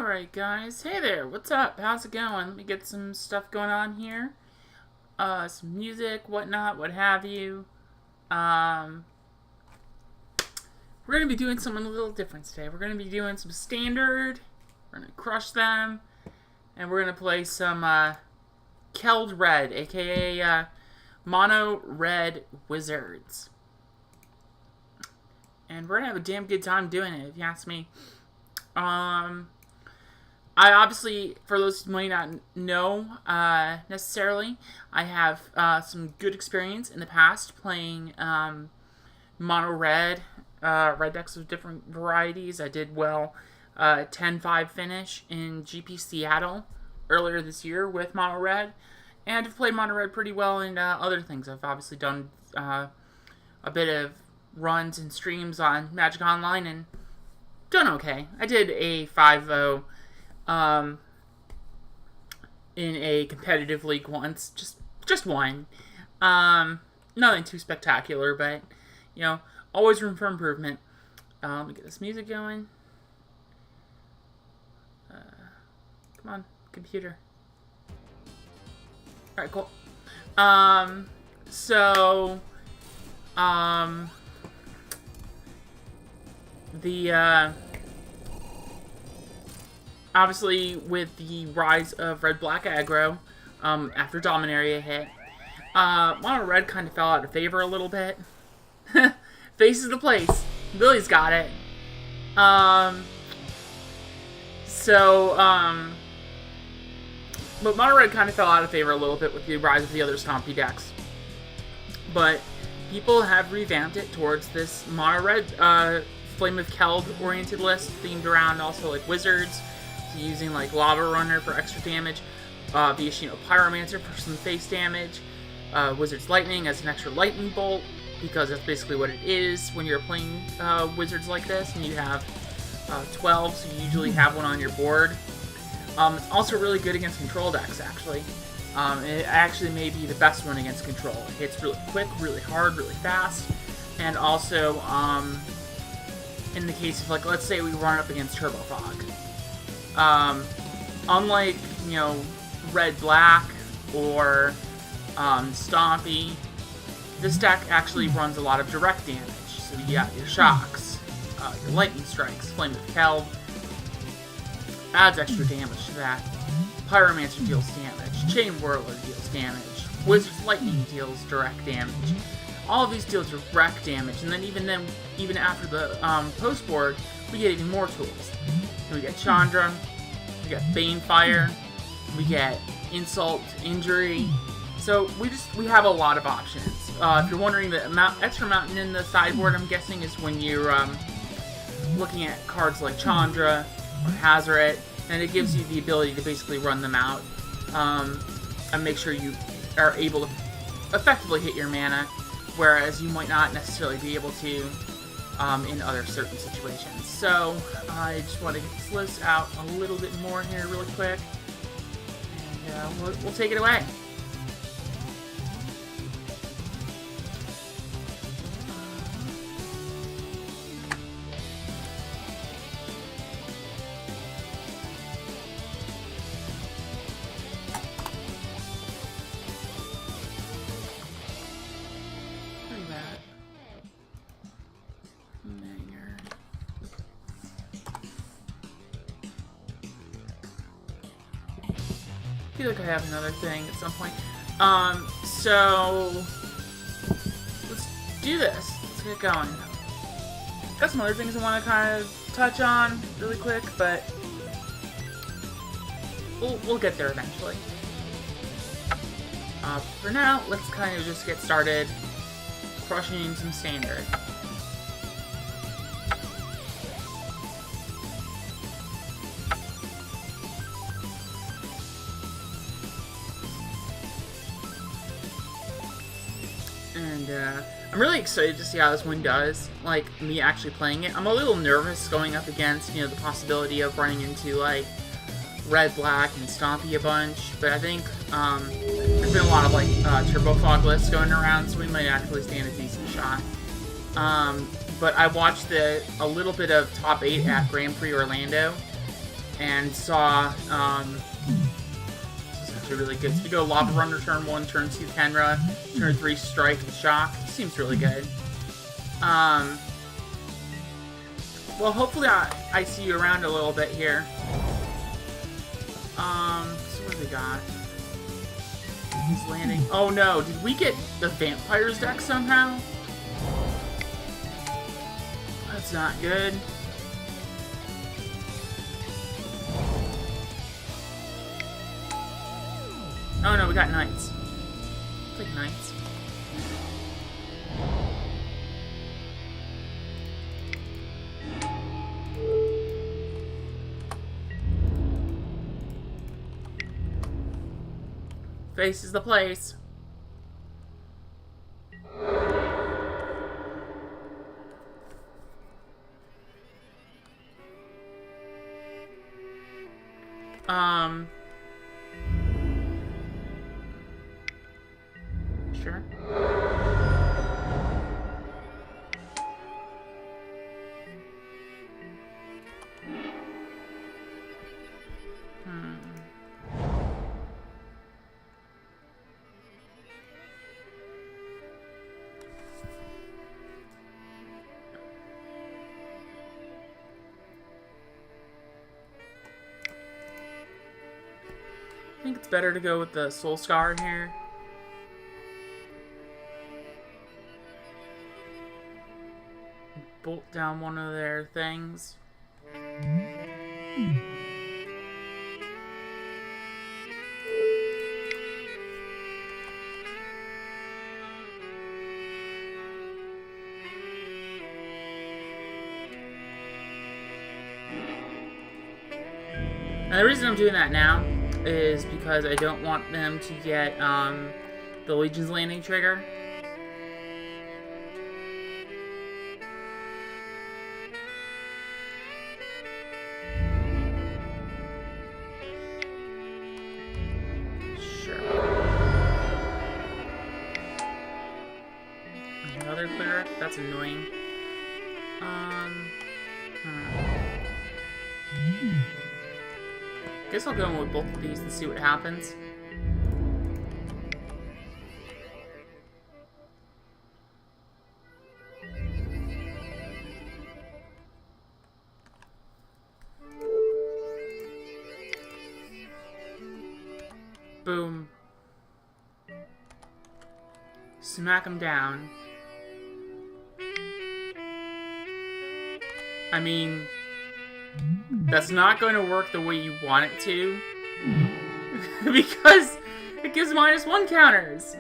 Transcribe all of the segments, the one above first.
Alright guys, hey there, what's up? How's it going? Let me get some stuff going on here. Some music, whatnot, what have you. We're going to be doing something a little different today. We're going to be doing some standard, we're going to crush them, and we're going to play some Keld Red, aka Mono Red Wizards. And we're going to have a damn good time doing it, if you ask me. I obviously, for those who might not know necessarily, I have some good experience in the past playing mono red, red decks of different varieties. I did well 10-5 finish in GP Seattle earlier this year with mono red, and I've played mono red pretty well in other things. I've obviously done a bit of runs and streams on Magic Online and done okay. I did a 5-0 in a competitive league once, just one. Nothing too spectacular, but you know, always room for improvement. Let me get this music going. Come on, computer. All right, cool. Obviously, with the rise of red-black aggro, after Dominaria hit, mono red kind of fell out of favor a little bit. Faces the place. Billy's got it. But mono red kind of fell out of favor a little bit with the rise of the other stompy decks. But people have revamped it towards this mono red, Flame of Keld oriented list, themed around also like wizards. Using like Lava Runner for extra damage, Viashino Pyromancer for some face damage, Wizard's Lightning as an extra lightning bolt, because that's basically what it is when you're playing wizards like this, and you have 12, so you usually have one on your board. It's also really good against control decks, actually. It actually may be the best one against control. It hits really quick, really hard, really fast, and also, in the case of, like, let's say we run up against Turbo Fog. Unlike, you know, red-black or Stompy, this deck actually runs a lot of direct damage. So you got your shocks, your lightning strikes, Flame of Keld adds extra damage to that. Pyromancer deals damage, Chain Whirler deals damage, Wizard's Lightning deals direct damage. All of these deal direct damage, and then even after the post board, we get even more tools. We get Chandra, we get Banefire, we get Insult to Injury. So we have a lot of options. If you're wondering, the extra mountain in the sideboard, I'm guessing, is when you're looking at cards like Chandra or Hazoret, and it gives you the ability to basically run them out and make sure you are able to effectively hit your mana, whereas you might not necessarily be able to in other certain situations. So, I just want to get this list out a little bit more here really quick, and we'll take it away. I feel like I have another thing at some point. So let's do this. Let's get going. Got some other things I want to kind of touch on really quick, but we'll get there eventually. For now, let's kind of just get started crushing some standard. And I'm really excited to see how this one does, like, me actually playing it. I'm a little nervous going up against, you know, the possibility of running into, like, red, black, and Stompy a bunch, but I think there's been a lot of, like, Turbo Fog lists going around, so we might actually stand a decent shot. But I watched a little bit of Top 8 at Grand Prix Orlando, and saw, this is actually really good. So you go Lava Runner turn 1, turn 2 Kenra, turn 3 Strike and Shock. Seems really good. Well, hopefully I see you around a little bit here. So what do we got? He's landing. Oh no, did we get the Vampires deck somehow? That's not good. Oh no, we got Knights. I'll take Knights. Face is the place. Sure. I think it's better to go with the Soul Scar in here. Bolt down one of their things. And the reason I'm doing that now is because I don't want them to get the Legion's Landing trigger. Sure. Another cleric? That's annoying. Guess I'll go in with both of these and see what happens. Boom. Smack him down. I mean, that's not going to work the way you want it to. Because it gives -1 counters.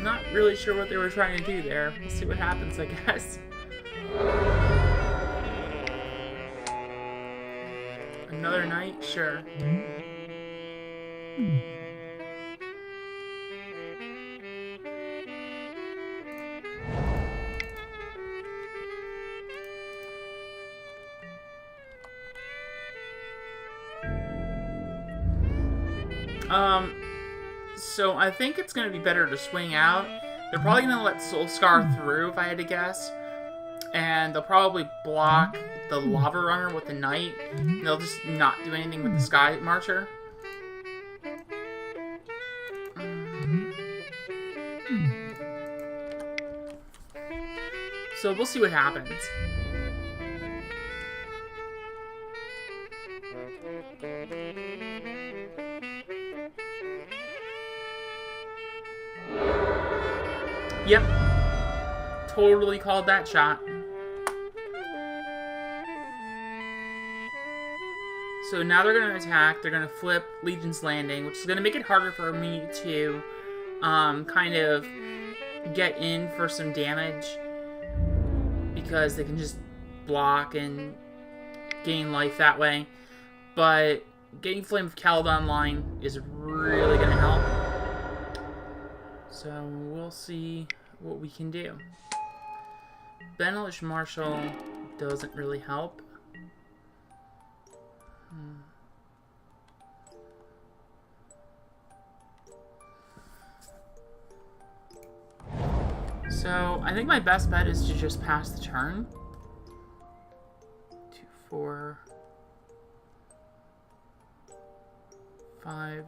Not really sure what they were trying to do there. We'll see what happens, I guess. Another night? Sure. So I think it's going to be better to swing out. They're probably going to let Soul Scar through, if I had to guess. And they'll probably block the Lava Runner with the Knight. And they'll just not do anything with the Sky Marcher. So we'll see what happens. Yep. Totally called that shot. So now they're going to attack. They're going to flip Legion's Landing, which is going to make it harder for me to kind of get in for some damage. Because they can just block and gain life that way. But getting Flame of Keld online is really gonna help. So we'll see what we can do. Benelish Marshal doesn't really help. So I think my best bet is to just pass the turn. 2, 4, 5.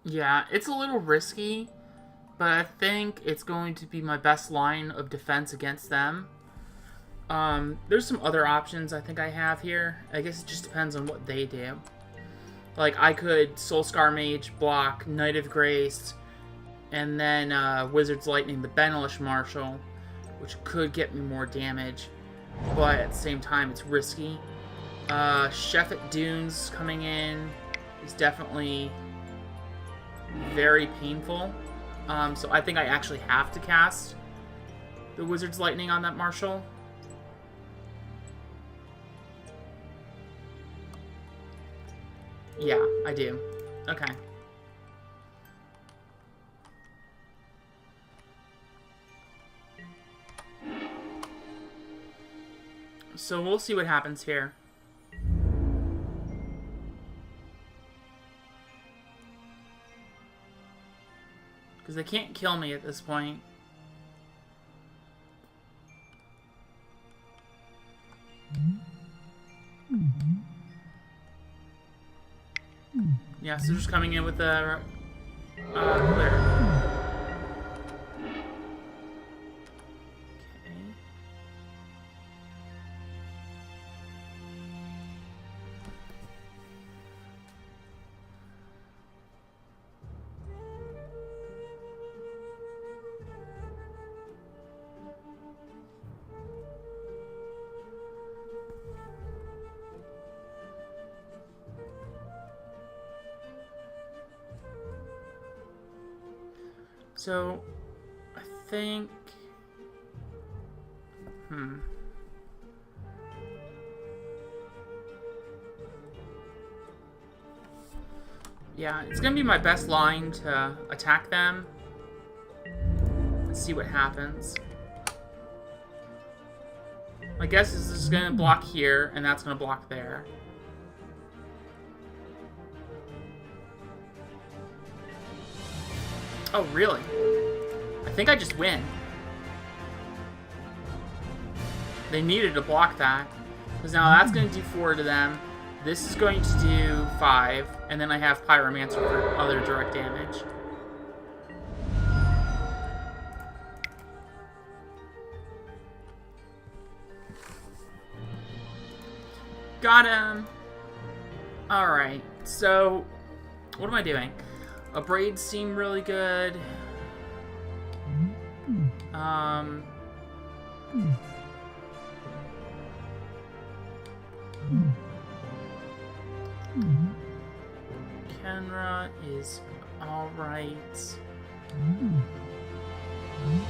Yeah, it's a little risky, but I think it's going to be my best line of defense against them. There's some other options I think I have here. I guess it just depends on what they do. Like, I could Soulscar Mage, block, Knight of Grace, and then Wizard's Lightning the Benelish Marshal, which could get me more damage, but at the same time, it's risky. Sheffet Dunes coming in is definitely very painful. So I think I actually have to cast the Wizard's Lightning on that Marshal. Yeah, I do. Okay. So we'll see what happens here. Because they can't kill me at this point. Yeah, so just coming in with the clear. So, I think... Yeah, it's gonna be my best line to attack them. Let's see what happens. My guess is this is gonna block here, and that's gonna block there. Oh, really? I think I just win. They needed to block that. Because now that's going to do 4 to them. This is going to do 5. And then I have Pyromancer for other direct damage. Got him! Alright, so... what am I doing? Braids seem really good. Kenra is alright.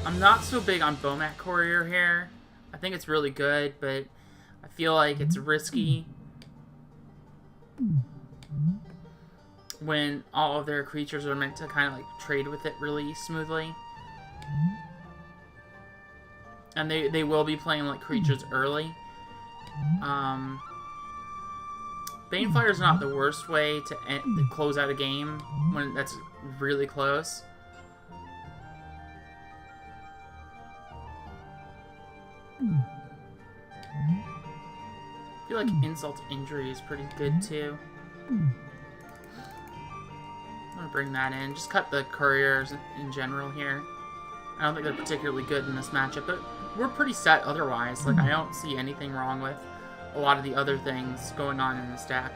I'm not so big on Bomat Courier here. I think it's really good, but I feel like it's risky when all of their creatures are meant to kind of like trade with it really smoothly. And they will be playing like creatures early. Banefire is not the worst way to close out a game when that's really close. I feel like Insult to Injury is pretty good too. I'm gonna bring that in. Just cut the couriers in general here. I don't think they're particularly good in this matchup, but we're pretty set otherwise. Like, I don't see anything wrong with a lot of the other things going on in this deck.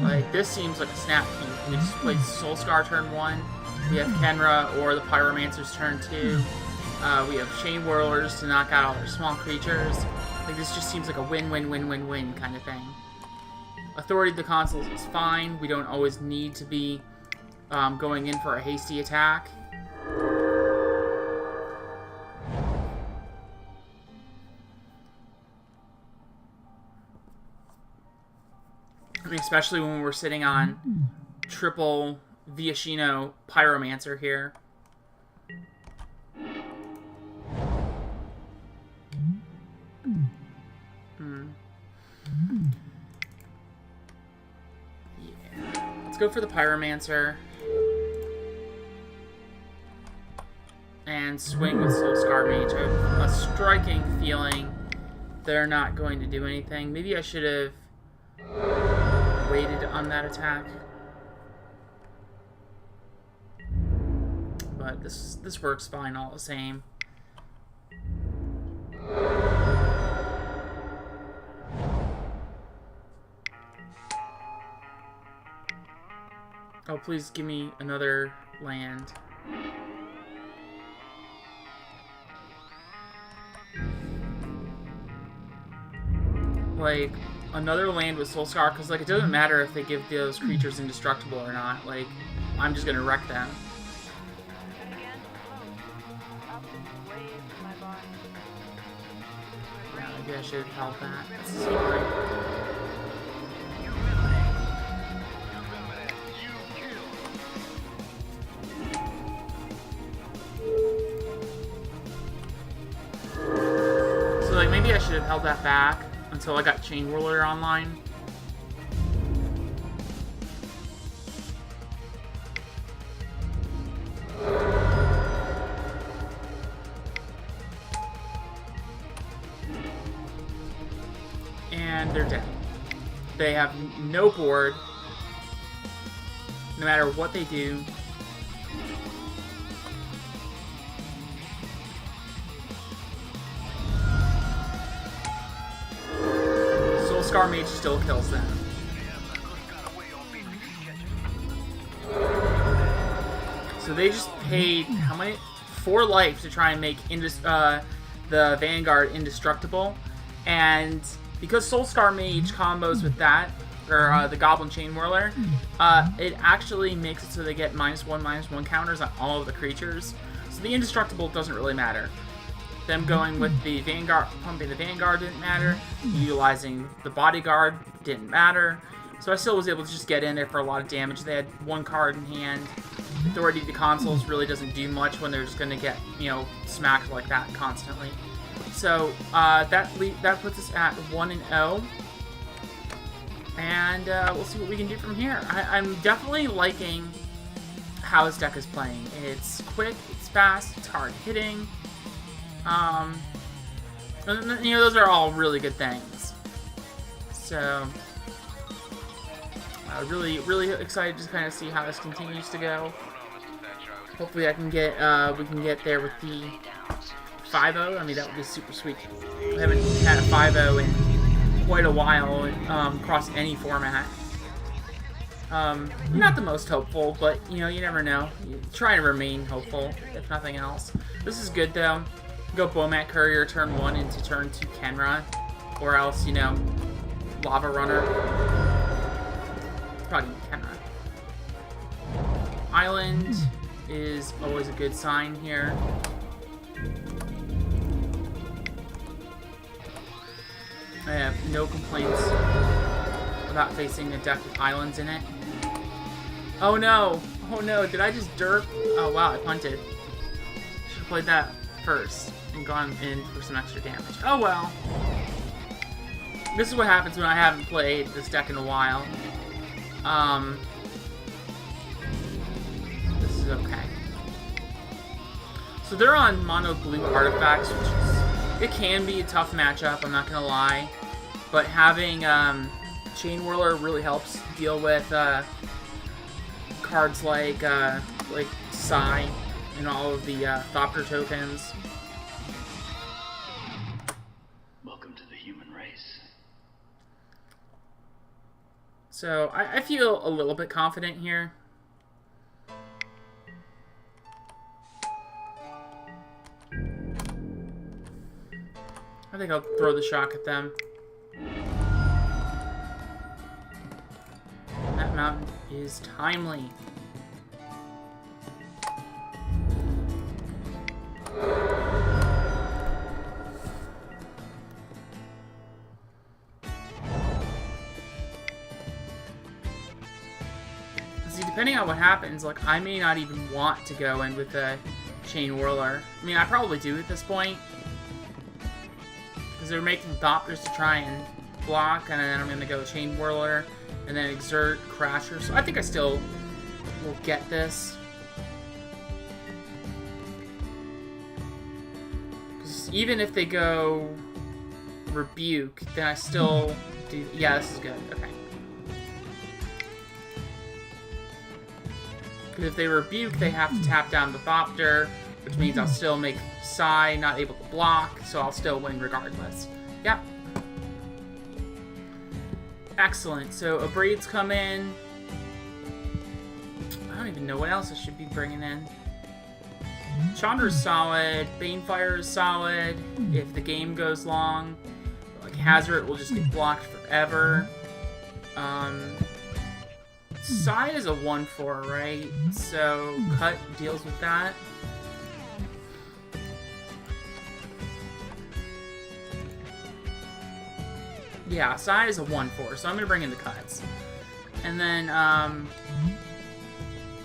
Like, this seems like a snap peak. We just played Soulscar turn 1. We have Kenra or the Pyromancer's turn 2. We have Chain Whirlers to knock out all their small creatures. Like, this just seems like a win-win-win-win-win kind of thing. Authority of the Consuls is fine. We don't always need to be going in for a hasty attack. I mean, especially when we're sitting on triple Viashino Pyromancer here. Yeah. Let's go for the Pyromancer. And swing with Soulscar Mage. I have a striking feeling they're not going to do anything. Maybe I should have waited on that attack. But this works fine all the same. Oh, please give me another land. Like, another land with Soulscar, because, like, it doesn't matter if they give those creatures indestructible or not. Like, I'm just gonna wreck them. Yeah, maybe I should have held that. That's secret. So, like, maybe I should have held that back until I got Chain Whirler online. And they're dead. They have no board, no matter what they do. Soulscar Mage still kills them. So they just paid, how many? 4 life to try and make the Vanguard indestructible. And because Soulscar Mage combos with that, or the Goblin Chain Whirler, it actually makes it so they get -1/-1 counters on all of the creatures. So the indestructible doesn't really matter. Them going with the Vanguard, pumping the Vanguard didn't matter. Utilizing the Bodyguard didn't matter. So I still was able to just get in there for a lot of damage. They had 1 card in hand. Authority of the Consuls really doesn't do much when they're just going to get, you know, smacked like that constantly. So that puts us at 1-0. And we'll see what we can do from here. I'm definitely liking how his deck is playing. It's quick, it's fast, it's hard hitting. You know, those are all really good things. So, really excited to kind of see how this continues to go. Hopefully, I can get we can get there with the 5-0. I mean, that would be super sweet. I haven't had a 5-0 in quite a while across any format. Not the most hopeful, but you know, you never know. You try to remain hopeful, if nothing else. This is good though. Go Bomat Courier turn 1 into turn 2 Kenra, or else, you know, Lava Runner. Probably Kenra. Island is always a good sign here. I have no complaints about facing a deck with islands in it. Oh no! Oh no, did I just derp? Oh wow, I punted. Should have played that first and gone in for some extra damage. Oh well. This is what happens when I haven't played this deck in a while. This is okay. So they're on mono blue artifacts, which is, it can be a tough matchup, I'm not gonna lie. But having Chain Whirler really helps deal with cards like Psy and all of the Thopter tokens. Welcome to the human race. So I feel a little bit confident here. I think I'll throw the shock at them. Mountain is timely. See, depending on what happens, like, I may not even want to go in with the Chain Whirler. I mean, I probably do at this point. Because they're making Thopters to try and block, and then I'm going to go Chain Whirler, and then Exert, Crasher. So I think I still will get this. Because even if they go Rebuke, then I still do... Yeah, this is good. Okay. Because if they Rebuke, they have to tap down the Thopter, which means I'll still make Psy not able to block, so I'll still win regardless. Yep. Excellent. So Abraid's come in. I don't even know what else I should be bringing in. Chandra's solid. Banefire is solid. If the game goes long, like Hazard will just get blocked forever. Psy is a 1/4, right? So Cut deals with that. Yeah, Psy is a 1/4, so I'm gonna bring in the Cuts. And then,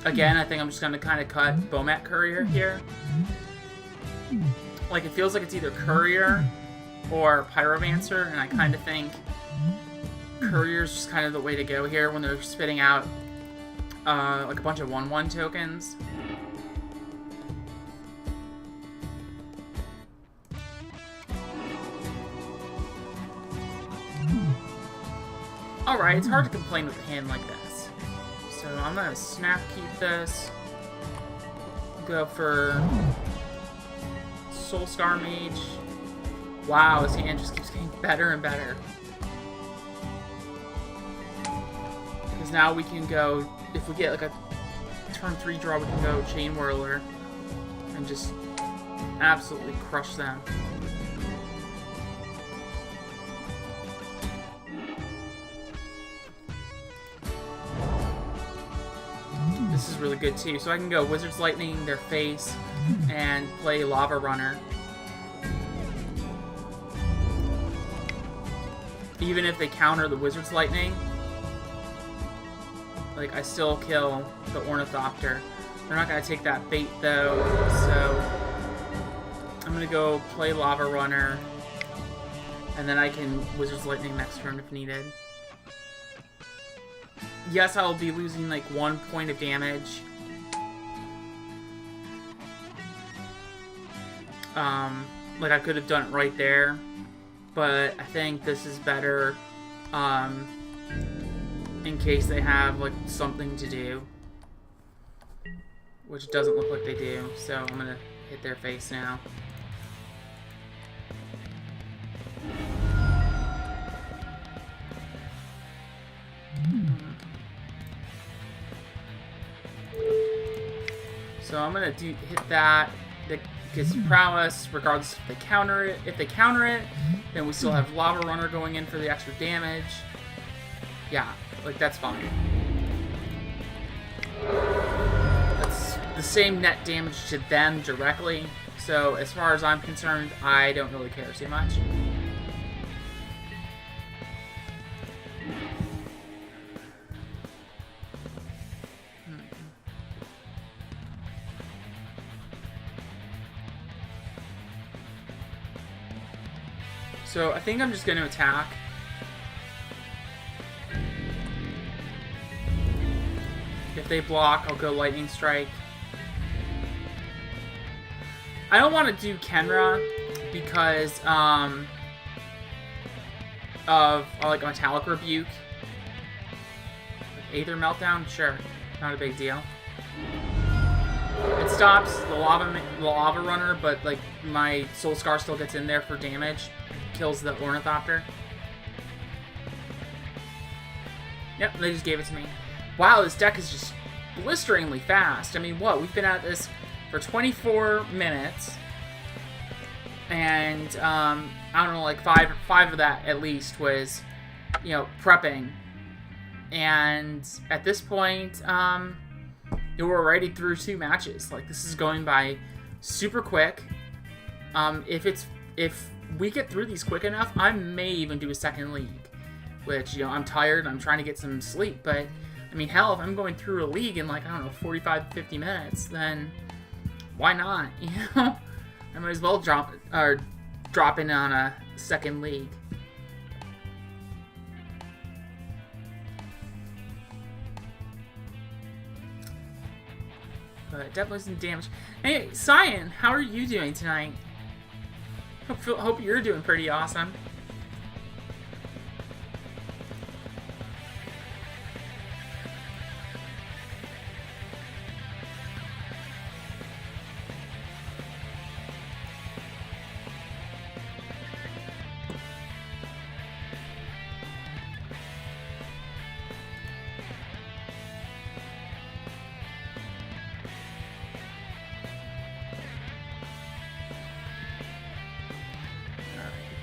again, I think I'm just gonna kind of cut Bomat Courier here. Like, it feels like it's either Courier or Pyromancer, and I kind of think Courier's just kind of the way to go here when they're spitting out like a bunch of 1/1 tokens. Alright, it's hard to complain with a hand like this. So I'm gonna snap keep this. Go for Soul Scar Mage. Wow, this hand just keeps getting better and better. Because now we can go, if we get like a turn 3 draw, we can go Chain Whirler and just absolutely crush them. This is really good too. So I can go Wizard's Lightning, their face, and play Lava Runner. Even if they counter the Wizard's Lightning, like, I still kill the Ornithopter. They're not going to take that bait, though, so I'm going to go play Lava Runner, and then I can Wizard's Lightning next turn if needed. Yes, I'll be losing, like, 1 point of damage. Like, I could have done it right there, but I think this is better, in case they have, like, something to do. Which doesn't look like they do, so I'm gonna hit their face now. So I'm gonna hit that. That gets prowess, regardless if they counter it. If they counter it, then we still have Lava Runner going in for the extra damage. Yeah, like, that's fine. That's the same net damage to them directly. So as far as I'm concerned, I don't really care too much. So I think I'm just going to attack. If they block, I'll go Lightning Strike. I don't want to do Kenra because of like Metallic Rebuke. Aether Meltdown? Sure. Not a big deal. It stops the lava runner, but like my Soul Scar still gets in there for damage. Kills the Ornithopter. Yep, they just gave it to me. Wow, this deck is just blisteringly fast. I mean, what? We've been at this for 24 minutes. And, I don't know, like five of that at least was, you know, prepping. And at this point, we're already through 2 matches. Like, this is going by super quick. If we get through these quick enough, I may even do a second league. Which, I'm tired, I'm trying to get some sleep, but, I mean, hell, if I'm going through a league in, like, I don't know, 45, 50 minutes, then why not, I might as well drop in on a second league. But definitely some damage. Hey, Cyan, how are you doing tonight? Hope you're doing pretty awesome.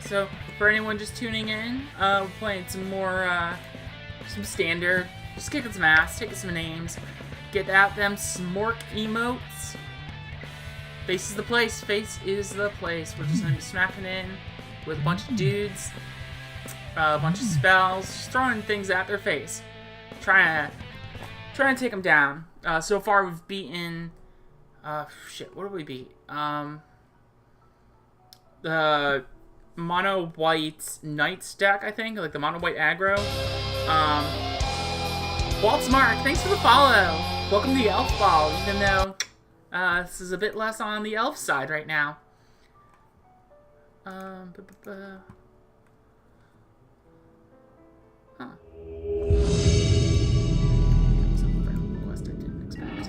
So, for anyone just tuning in, we're playing some more, some standard, just kicking some ass, taking some names, get out them smork emotes. Face is the place, face is the place. We're just gonna be smacking in with a bunch of dudes, a bunch of spells, just throwing things at their face, trying to take them down. So far we've beaten, shit, what did we beat? The mono white Knights deck, I think, like the mono white aggro. Waltz Mark, thanks for the follow. Welcome to the Elf Ball, even though this is a bit less on the elf side right now. Huh. That was a friend request I didn't expect.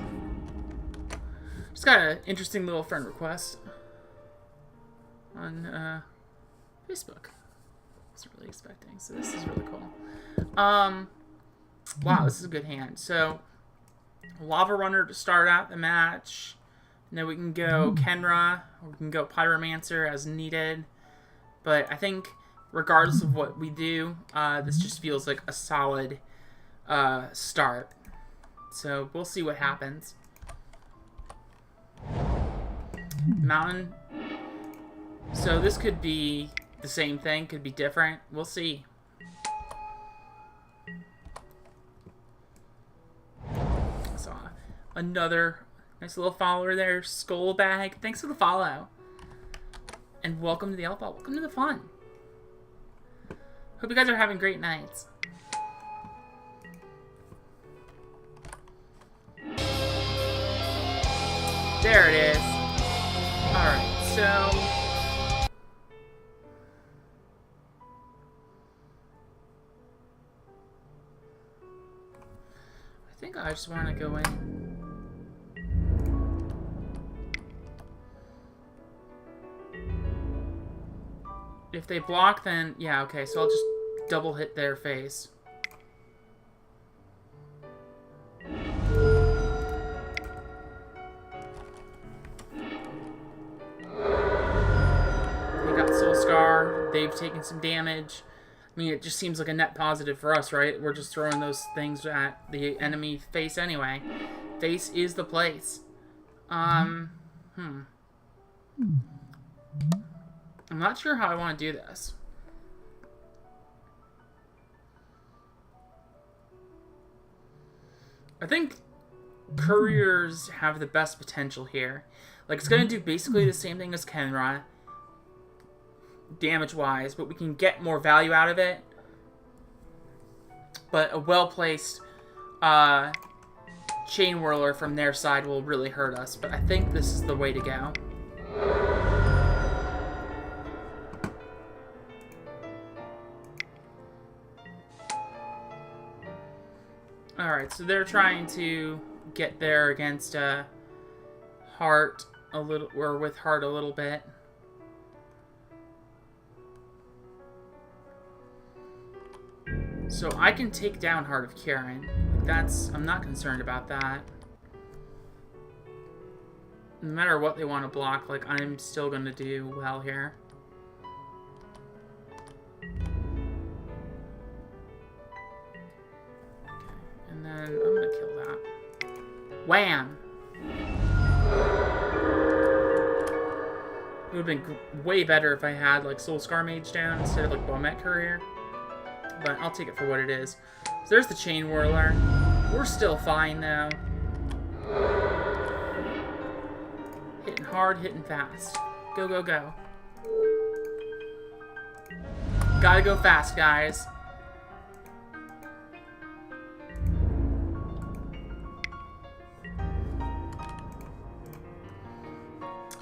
Just got an interesting little friend request on Facebook. Wasn't really expecting, so this is really cool. Wow, this is a good hand. So, Lava Runner to start out the match. And then we can go Kenra, or we can go Pyromancer as needed. But I think, regardless of what we do, this just feels like a solid start. So, we'll see what happens. Mountain. So, this could be the same thing, could be different. We'll see. Saw another nice little follower there, Skullbag. Thanks for the follow. And welcome to the Elf Ball. Welcome to the fun. Hope you guys are having great nights. There it is. Alright, so I think I just want to go in. If they block, then yeah, okay, so I'll just double hit their face. They got Soul Scar, they've taken some damage. I mean, it just seems like a net positive for us, right? We're just throwing those things at the enemy face anyway. Face is the place. I'm not sure how I want to do this. I think couriers have the best potential here. Like, it's going to do basically the same thing as Kenra, damage-wise, but we can get more value out of it. But a well-placed Chain Whirler from their side will really hurt us. But I think this is the way to go. Alright, so they're trying to get there against Heart a little, or with Heart a little bit. So I can take down Heart of Kieran. I'm not concerned about that. No matter what they want to block, like, I'm still going to do well here. I'm gonna kill that. Wham! It would have been way better if I had, like, Soul Scar Mage down instead of, like, Bomet Courier. But I'll take it for what it is. So there's the Chain Whirler. We're still fine, though. Hitting hard, hitting fast. Go, go, go. Gotta go fast, guys.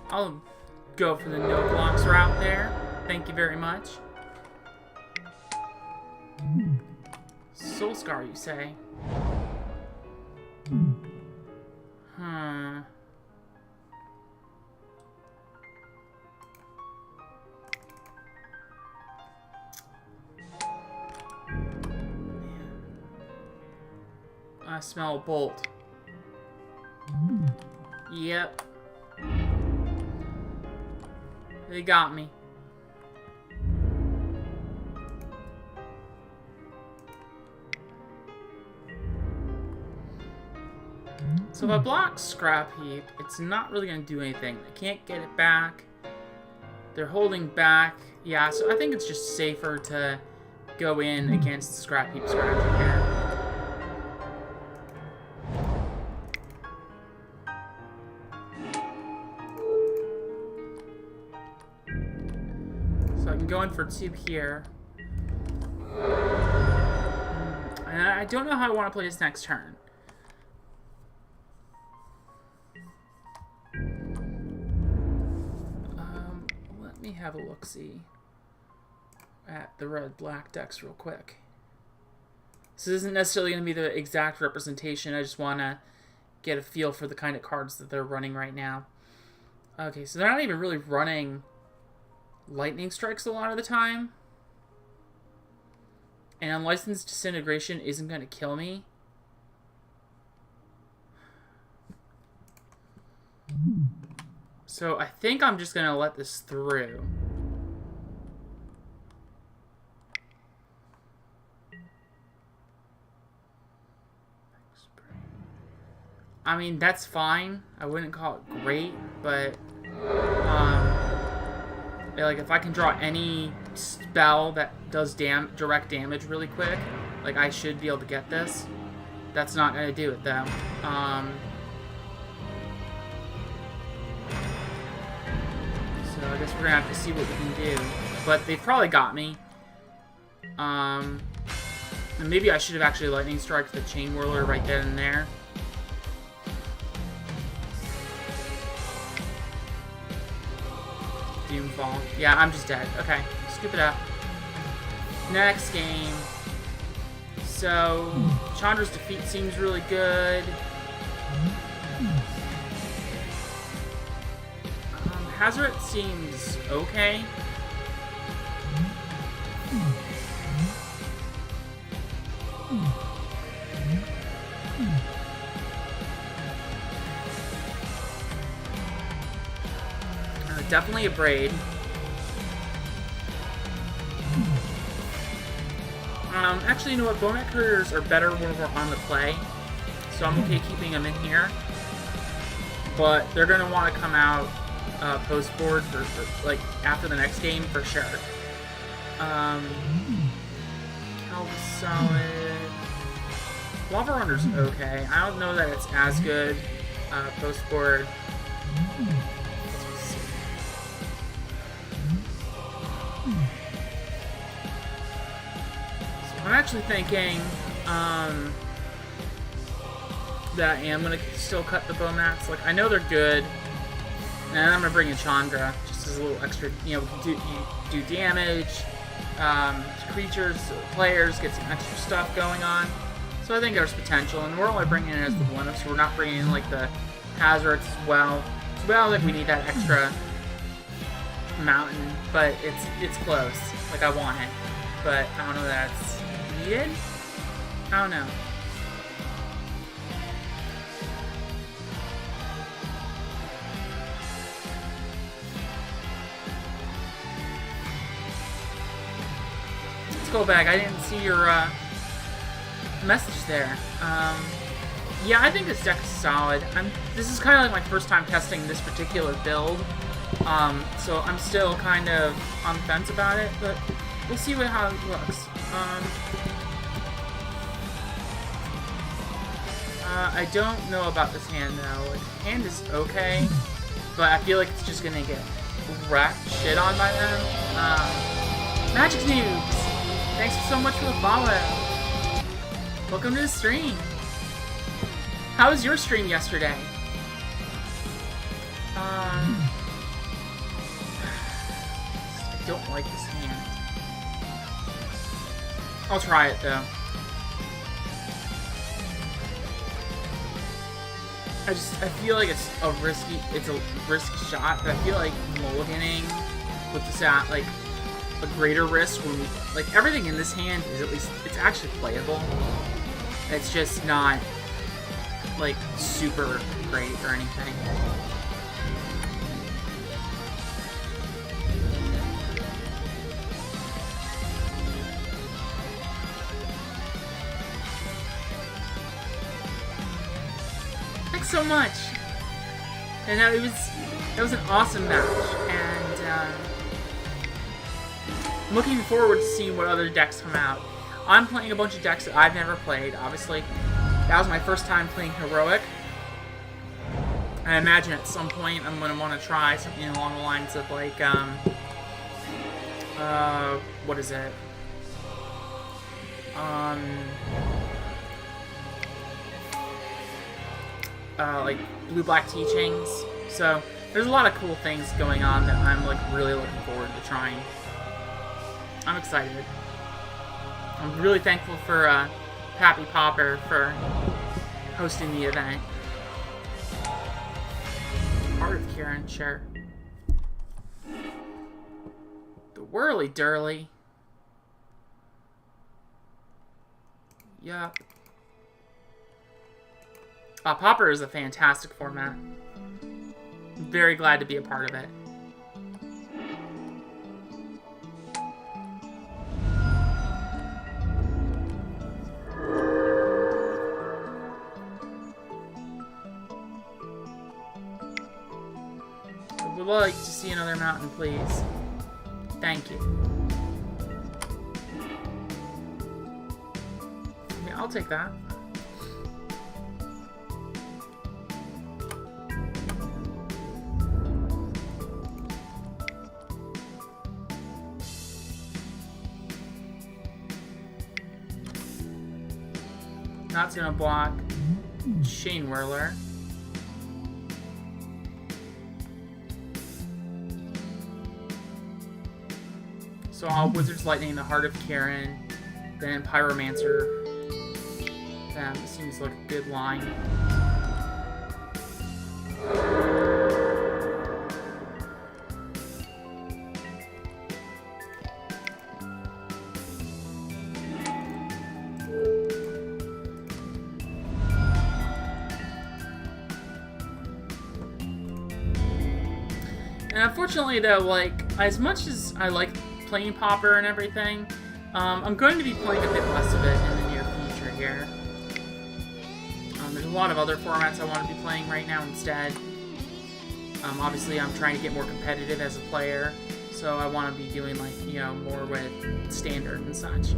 I'll go for the no blocks route there. Thank you very much. Soul Scar, you say? Huh. I smell a bolt. Yep. They got me. So if I block Scrap Heap, it's not really going to do anything. I can't get it back. They're holding back. Yeah, so I think it's just safer to go in against the Scrap Heap strategy here. So I can go in for 2 here. And I don't know how I want to play this next turn. Let me have a look-see at the red-black decks real quick. This isn't necessarily going to be the exact representation. I just want to get a feel for the kind of cards that they're running right now. Okay, so they're not even really running Lightning Strikes a lot of the time. And Unlicensed Disintegration isn't going to kill me. So I think I'm just going to let this through. I mean, that's fine. I wouldn't call it great, but like if I can draw any spell that does direct damage really quick, like I should be able to get this. That's not going to do it though. So I guess we're gonna have to see what we can do. But they probably got me. And maybe I should have actually Lightning Strike the Chain Whirler right then and there. Doomfall. Yeah, I'm just dead. Okay, scoop it up. Next game. So, Chandra's defeat seems really good. Hazoret seems okay. Definitely a Braid. Actually, you know what? Bonet Couriers are better when we're on the play, so I'm okay keeping them in here. But they're going to want to come out post-board for, like, after the next game, for sure. Keld is solid. Lava Runner's okay. I don't know that it's as good post-board. I'm actually thinking that I am going to still cut the Bomats. Like, I know they're good, and I'm going to bring in Chandra, just as a little extra, you know, do damage to creatures, players, get some extra stuff going on. So I think there's potential, and we're only bringing in as the one-up, so we're not bringing in, like, the Hazards as well. So I don't think we need that extra mountain, but it's close. Like, I want it, but I don't know that it's needed? I don't know. Let's go back. I didn't see your message there. Yeah, I think this deck is solid. This is kind of like my first time testing this particular build, so I'm still kind of on the fence about it, but we'll see how it looks. I don't know about this hand though. Like, hand is okay, but I feel like it's just gonna get shit on by them. Magic Noobs, thanks so much for the follow. Welcome to the stream. How was your stream yesterday? I don't like this hand. I'll try it though. I feel like it's a risky shot, but I feel like mulliganing puts us at like a greater risk when like everything in this hand is at least it's actually playable. It's just not like super great or anything. Thanks so much. And that was an awesome match, and I'm looking forward to seeing what other decks come out. I'm playing a bunch of decks that I've never played, obviously. That was my first time playing Heroic. I imagine at some point I'm going to want to try something along the lines of like, what is it? Like Blue-Black Teachings. So there's a lot of cool things going on that I'm like really looking forward to trying. I'm excited. I'm really thankful for Pappy Popper for hosting the event. Art of Kieran, sure. The Whirly Durly. Yup. Popper is a fantastic format. I'm very glad to be a part of it. I would like to see another mountain, please. Thank you. Yeah, I'll take that. Not gonna block Shane Whirler. So I'll Wizard's Lightning, the Heart of Kieran, then Pyromancer. That seems like a good line. And unfortunately though, like, as much as I like playing Popper and everything, I'm going to be playing a bit less of it in the near future here. There's a lot of other formats I want to be playing right now instead. Obviously I'm trying to get more competitive as a player, so I want to be doing like, you know, more with standard and such.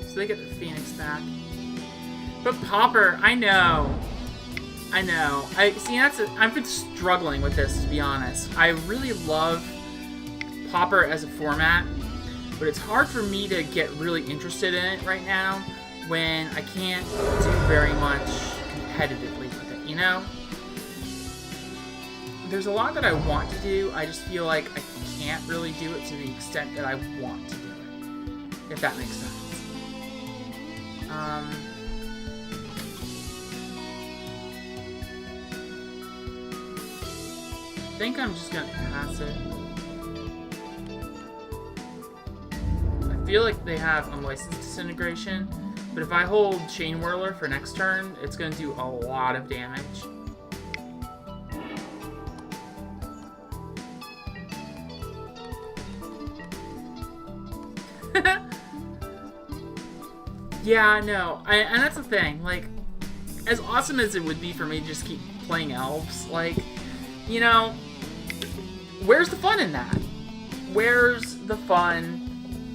So they get the Phoenix back. But Popper, I know. I've been struggling with this, to be honest. I really love Popper as a format, but it's hard for me to get really interested in it right now when I can't do very much competitively with it, you know? There's a lot that I want to do, I just feel like I can't really do it to the extent that I want to do it, if that makes sense. I think I'm just gonna pass it. feel like they have Unlicensed Disintegration, but if I hold Chain Whirler for next turn, it's going to do a lot of damage. Yeah, no, and that's the thing, like, as awesome as it would be for me to just keep playing elves, like, you know, where's the fun in that? Where's the fun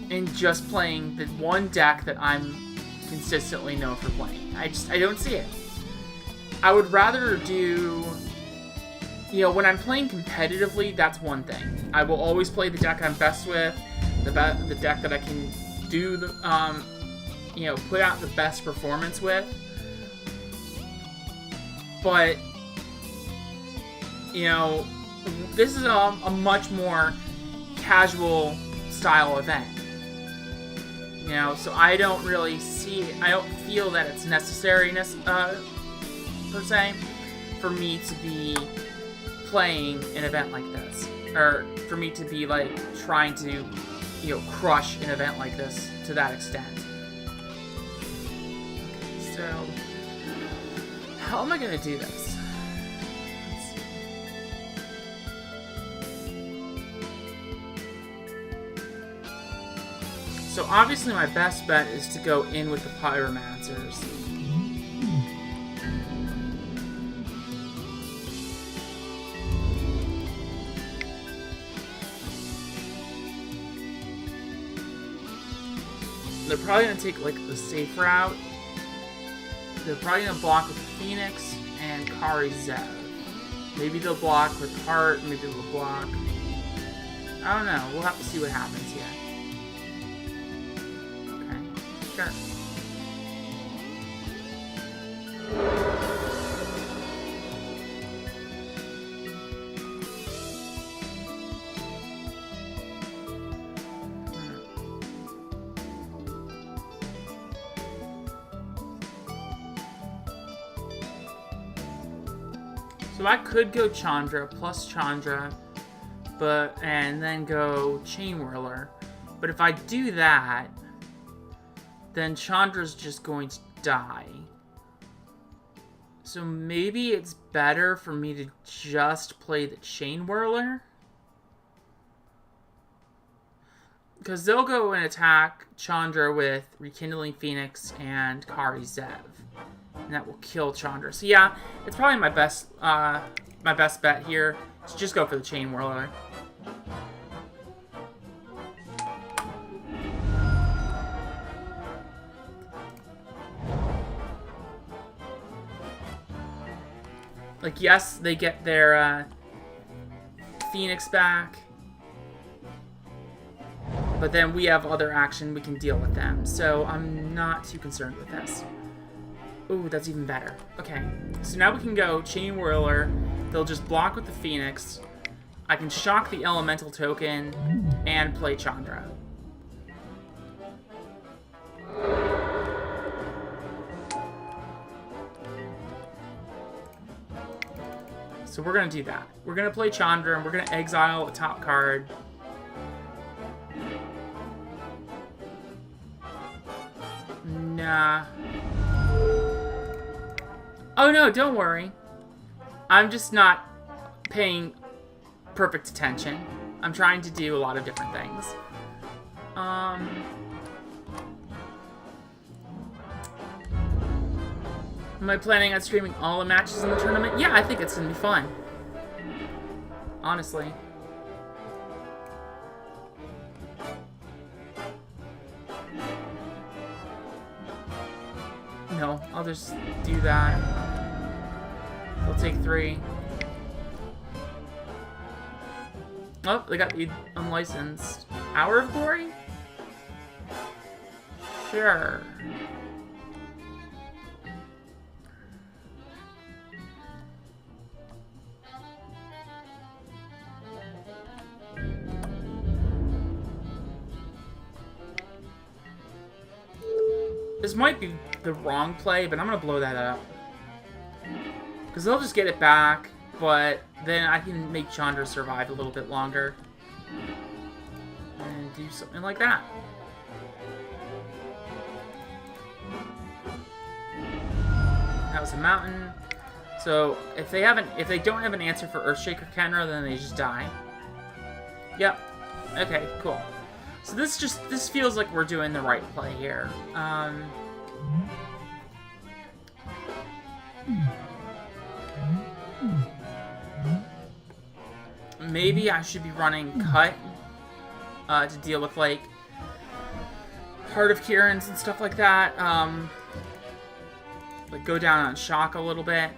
in just playing the one deck that I'm consistently known for playing? I don't see it. I would rather do, you know, when I'm playing competitively, that's one thing. I will always play the deck I'm best with, the deck that I can do the, you know, put out the best performance with. But, you know, this is a much more casual style event. You know, so I don't really I don't feel that it's necessary, per se, for me to be playing an event like this. Or for me to be, like, trying to, you know, crush an event like this to that extent. So, how am I going to do this? Let's see. So obviously my best bet is to go in with the Pyromancers. They're probably going to take, like, the safe route. They're probably going to block with Phoenix and Kari Zev. Maybe they'll block with Heart, maybe they'll block... I don't know, we'll have to see what happens here. Okay, sure. So I could go Chandra plus Chandra, and then go Chain Whirler. But if I do that, then Chandra's just going to die. So maybe it's better for me to just play the Chain Whirler. Because they'll go and attack Chandra with Rekindling Phoenix and Kari Zev. And that will kill Chandra. So yeah, it's probably my best bet here. So just go for the Chain Whirler. Like, yes, they get their Phoenix back. But then we have other action, we can deal with them. So I'm not too concerned with this. Ooh, that's even better. Okay, so now we can go Chain Whirler. They'll just block with the Phoenix. I can shock the Elemental token and play Chandra. So we're going to do that. We're going to play Chandra, and we're going to exile a top card. Nah. Oh no, don't worry. I'm just not paying perfect attention. I'm trying to do a lot of different things. Am I planning on streaming all the matches in the tournament? Yeah, I think it's gonna be fun. Honestly. No, I'll just do that. They'll take 3. Oh, they got the unlicensed. Hour of Glory? Sure. This might be the wrong play, but I'm going to blow that up. Because they'll just get it back, but then I can make Chandra survive a little bit longer. And do something like that. That was a mountain. So if they don't have an answer for Earthshaker Kenra, then they just die. Yep. Okay, cool. So this feels like we're doing the right play here. Maybe I should be running Cut to deal with, like, Heart of Kieran's and stuff like that. Like, go down on Shock a little bit.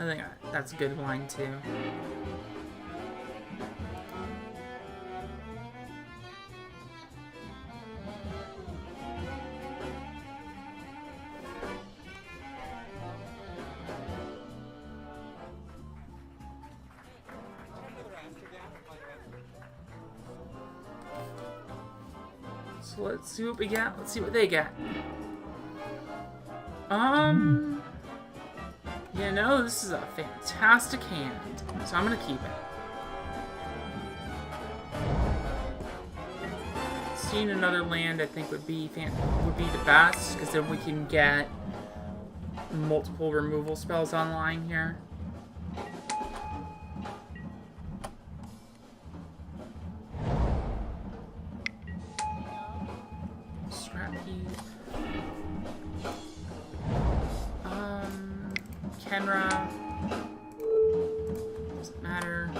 I think that's a good line, too. So let's see what we get. Let's see what they get. You know, this is a fantastic hand, so I'm gonna keep it. Seeing another land, I think, would be the best, because then we can get multiple removal spells online here. Kenra. Doesn't matter.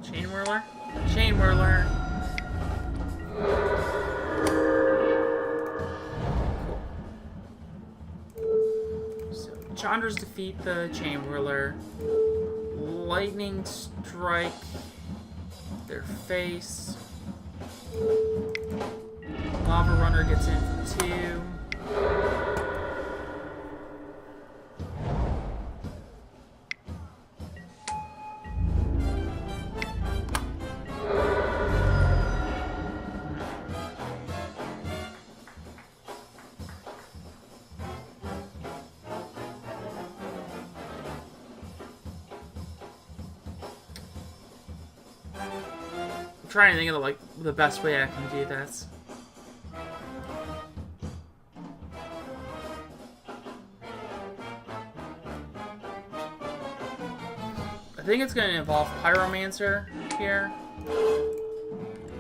Chain Whirler? Chain Whirler. Cool. So, Chandra's defeat the Chain Whirler. Lightning Strike their face. Lava Runner gets in for 2. Trying to think of the best way I can do this. I think it's going to involve Pyromancer here.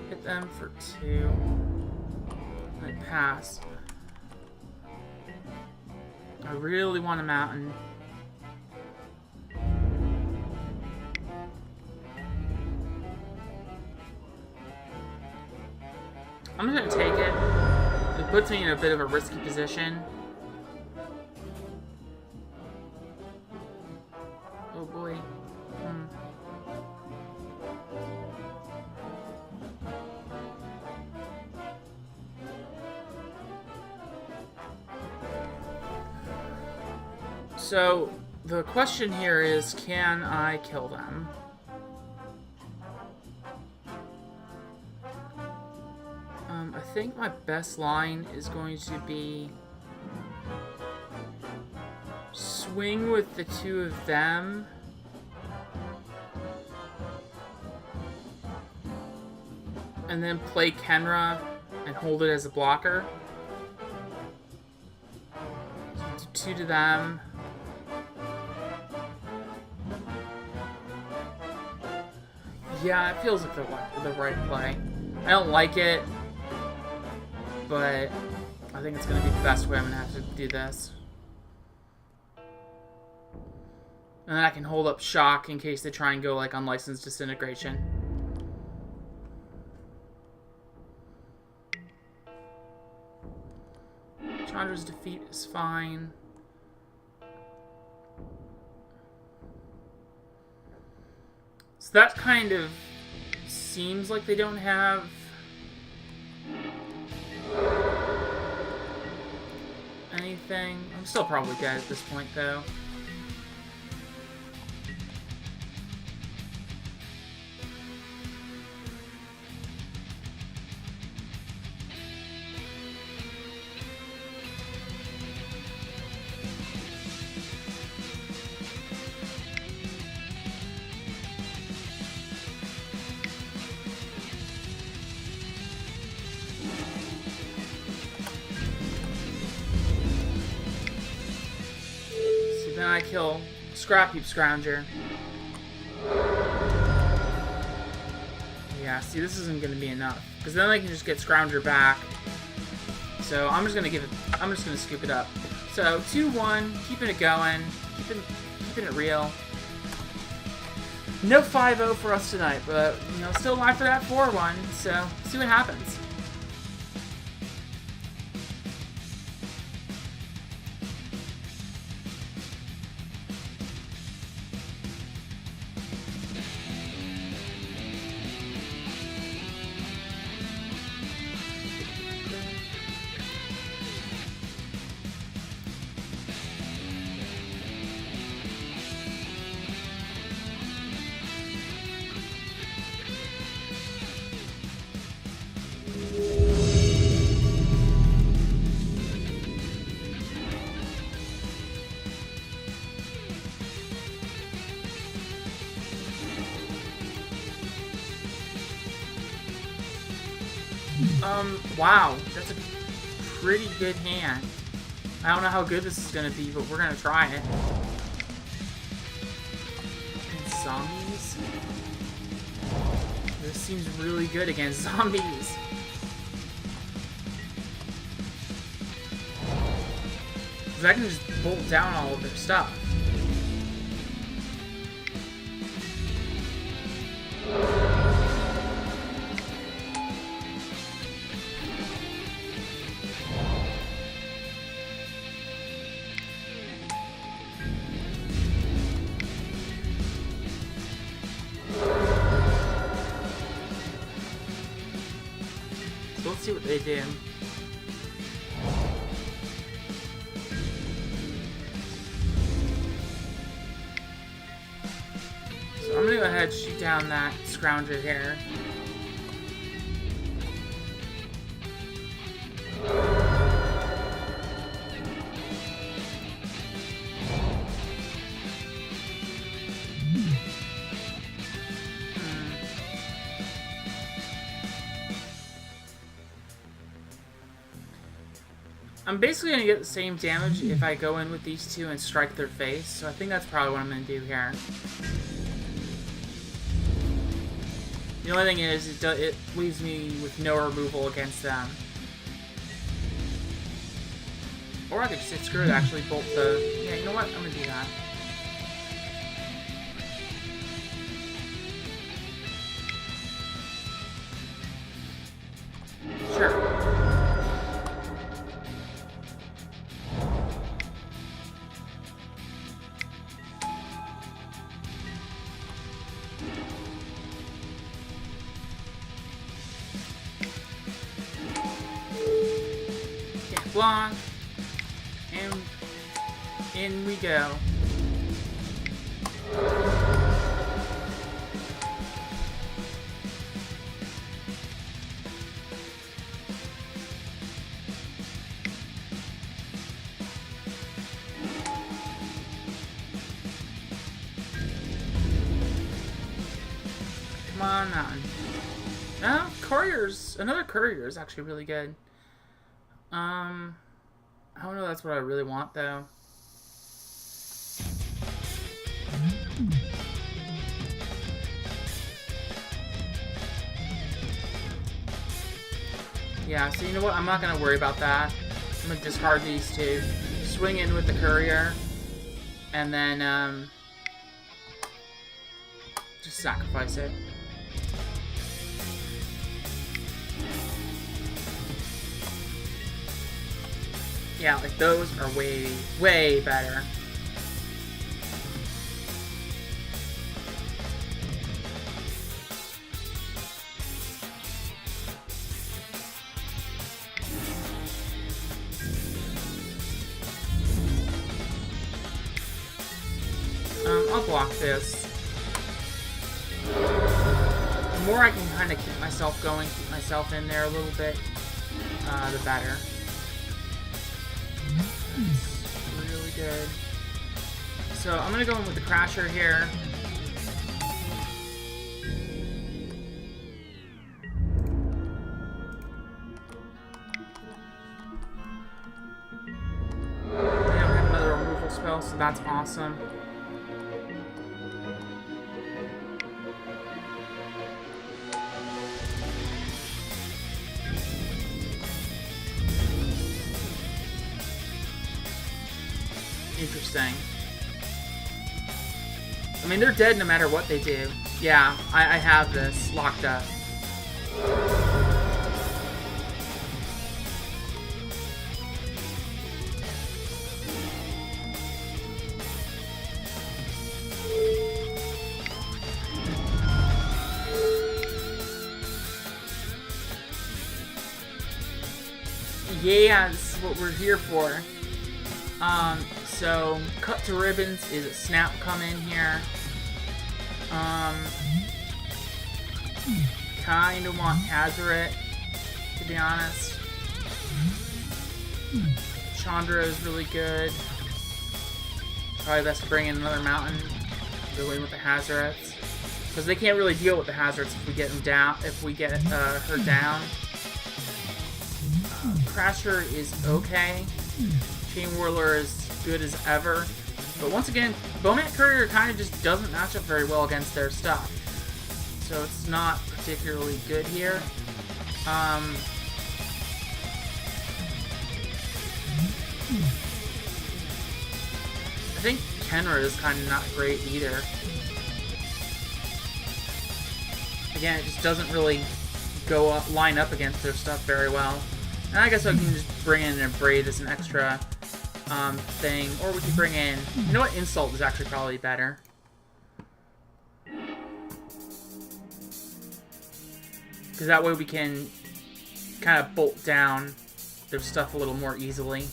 Hit them for 2. And I pass. I really want a mountain. I'm just gonna take it. It puts me in a bit of a risky position. Oh boy. So, the question here is, can I kill them? I think my best line is going to be swing with the 2 of them. And then play Kenra and hold it as a blocker. So 2 to them. Yeah, it feels like the right play. I don't like it, but I think it's going to be the best way I'm going to have to do this. And then I can hold up Shock in case they try and go like Unlicensed Disintegration. Chandra's defeat is fine. So that kind of seems like they don't have anything. I'm still probably dead at this point, though. gotta kill Scrap Heap Scrounger. Yeah, see, this isn't gonna be enough. Because then I can just get Scrounger back. So I'm just gonna scoop it up. So 2-1, keeping it going, keeping it real. No 5-0 for us tonight, but you know, still alive for that 4-1. So see what happens. Wow, that's a pretty good hand. I don't know how good this is gonna be, but we're gonna try it. And zombies? This seems really good against zombies. Because I can just bolt down all of their stuff. Let's see what they do. So I'm gonna go ahead and shoot down that Scrounger here. I'm basically going to get the same damage if I go in with these two and strike their face, so I think that's probably what I'm going to do here. The only thing is, it leaves me with no removal against them. Or I could just hit screw it, actually bolt the... Yeah, you know what? I'm going to do that. Sure. Block, and in we go. Come on. No, another courier is actually really good. I don't know, that's what I really want, though. Yeah, so you know what? I'm not going to worry about that. I'm going to discard these two. Swing in with the courier. And then, just sacrifice it. Yeah, like those are way, way better. I'll block this. The more I can kind of keep myself going, keep myself in there a little bit, the better. Really good. So I'm gonna go in with the Crasher here. I don't have another removal spell so that's awesome. Interesting. I mean, they're dead no matter what they do. Yeah, I have this locked up. Yeah, this is what we're here for. So cut to ribbons is a snap come in here. Kinda want Hazaret, to be honest. Chandra is really good. Probably best to bring in another mountain. Go in with the Hazarets. Because they can't really deal with the Hazarets if we get them down, if we get her down. Crasher is okay. Chain Whirler is good as ever. But once again, Bowman Courier kind of just doesn't match up very well against their stuff. So it's not particularly good here. I think Kenra is kind of not great either. Again, it just doesn't really line up against their stuff very well. And I guess I can just bring in a Braid as an extra thing. Or we could bring in... You know what? Insult is actually probably better. Because that way we can kind of bolt down their stuff a little more easily.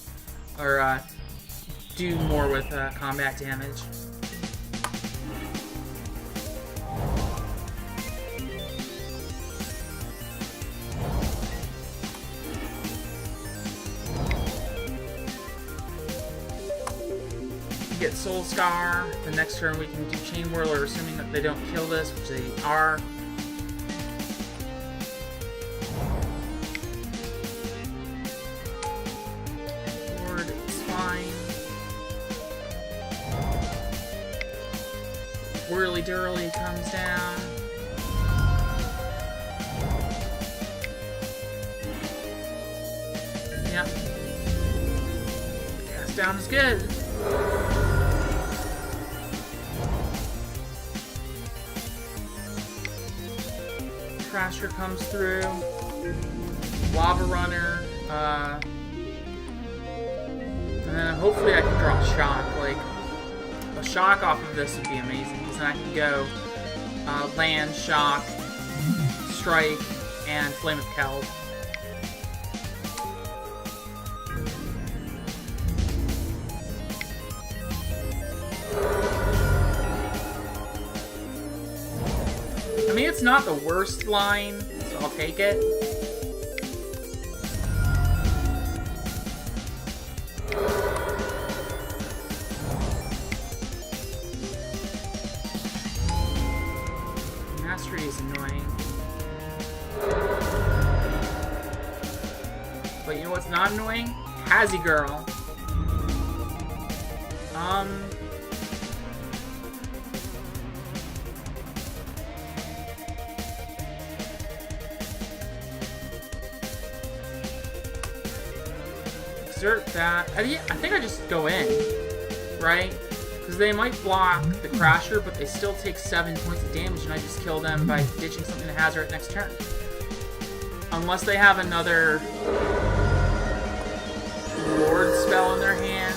Or do more with combat damage. Get Soul Scar. The next turn we can do Chain Whirler, assuming that they don't kill this, which they are. Ward is fine. Whirly Durly comes down. Yep. Cast down is good. Crasher comes through. Lava Runner. And then hopefully I can draw Shock. Like, a Shock off of this would be amazing. Because then I can go Land, Shock, Strike, and Flame of Keld. I mean, it's not the worst line, so I'll take it. Mastery is annoying. But you know what's not annoying? TheMaverickGirl. Exert that. I think I just go in, right? Because they might block the Crasher, but they still take 7 points of damage, and I just kill them by ditching something to Hazard next turn. Unless they have another Lord spell in their hand.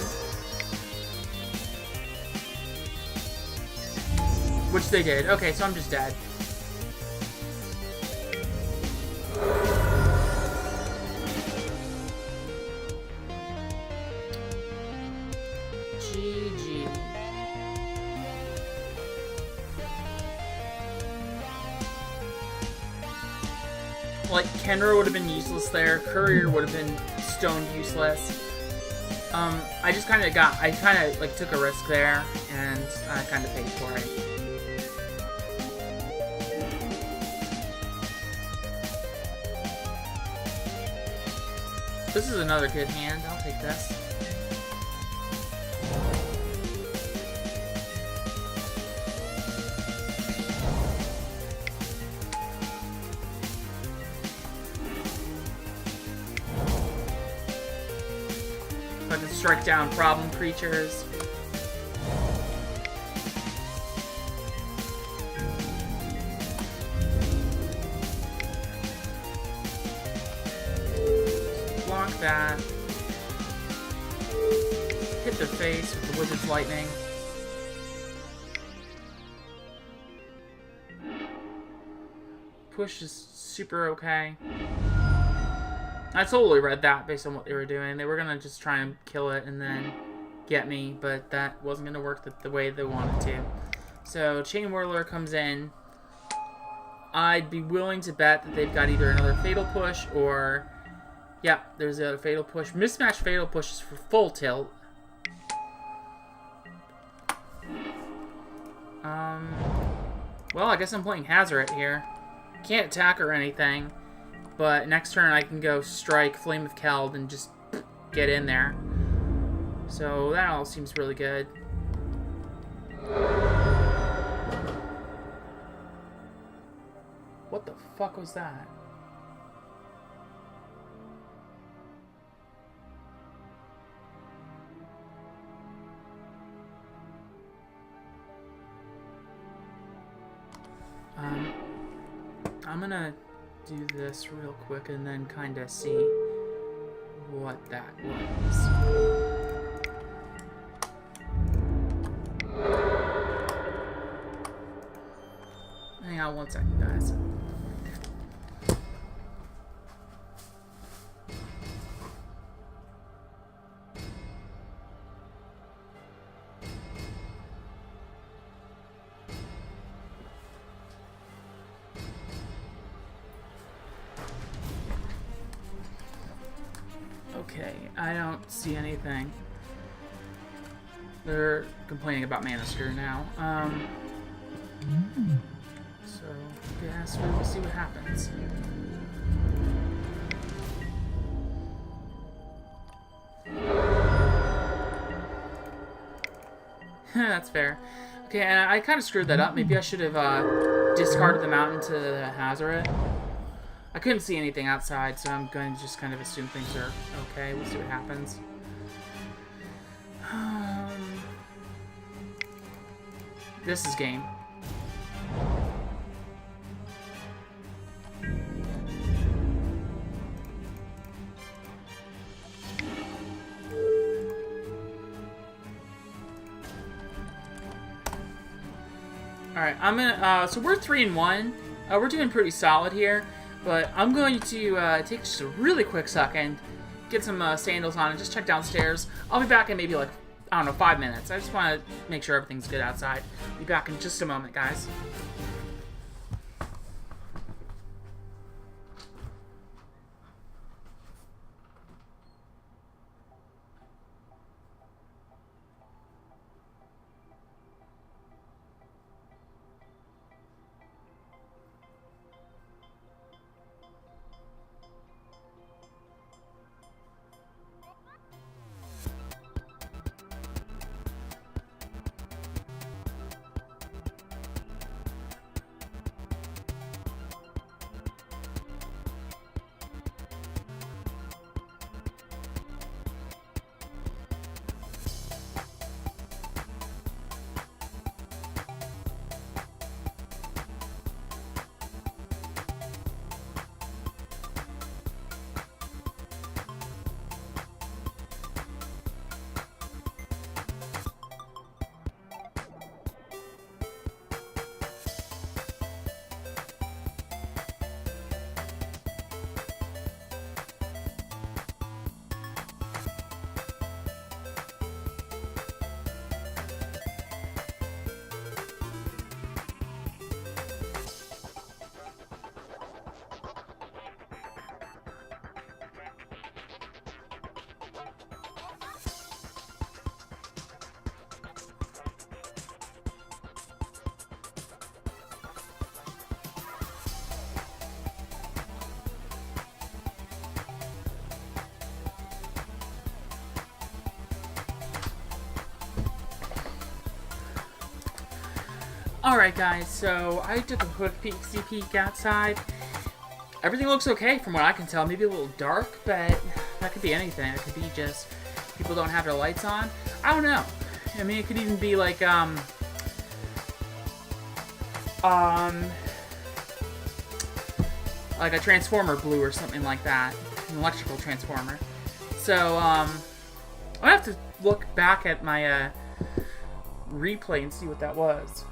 Which they did. Okay, so I'm just dead. GG. Like, Kenra would have been useless there. Courier would have been stoned useless. I just kind of like took a risk there, and I kind of paid for it. This is another good hand. I'll take this. so I can strike down problem creatures. Block that. Hit the face with the Wizard's Lightning. Push is super okay. I totally read that based on what they were doing. They were gonna just try and kill it and then get me, but that wasn't gonna work the way they wanted to. So Chain Whirler comes in. I'd be willing to bet that they've got either another Fatal Push or... yeah, there's a Fatal Push. Mismatch Fatal Push is for full tilt. Well, I guess I'm playing Hazoret here. Can't attack or anything, but next turn I can go strike Flame of Keld and just get in there. So that all seems really good. What the fuck was that? I'm gonna do this real quick and then kind of see what that was. Hang on one second, guys. Okay, I don't see anything. They're complaining about Manister now. So, I guess we'll see what happens. That's fair. Okay, and I kind of screwed that up. Maybe I should have discarded the mountain to the Hazoret. I couldn't see anything outside, so I'm going to just kind of assume things are okay. We'll see what happens. This is game. Alright, I'm gonna, so we're 3-1. We're doing pretty solid here. But I'm going to take just a really quick second, get some sandals on, and just check downstairs. I'll be back in maybe, like, I don't know, 5 minutes. I just want to make sure everything's good outside. Be back in just a moment, guys. Alright guys, so I took a quick peek outside. Everything looks okay from what I can tell. Maybe a little dark, but that could be anything. It could be just people don't have their lights on. I don't know. I mean, it could even be like, like a transformer blew or something like that. An electrical transformer. So, I'll have to look back at my, replay and see what that was.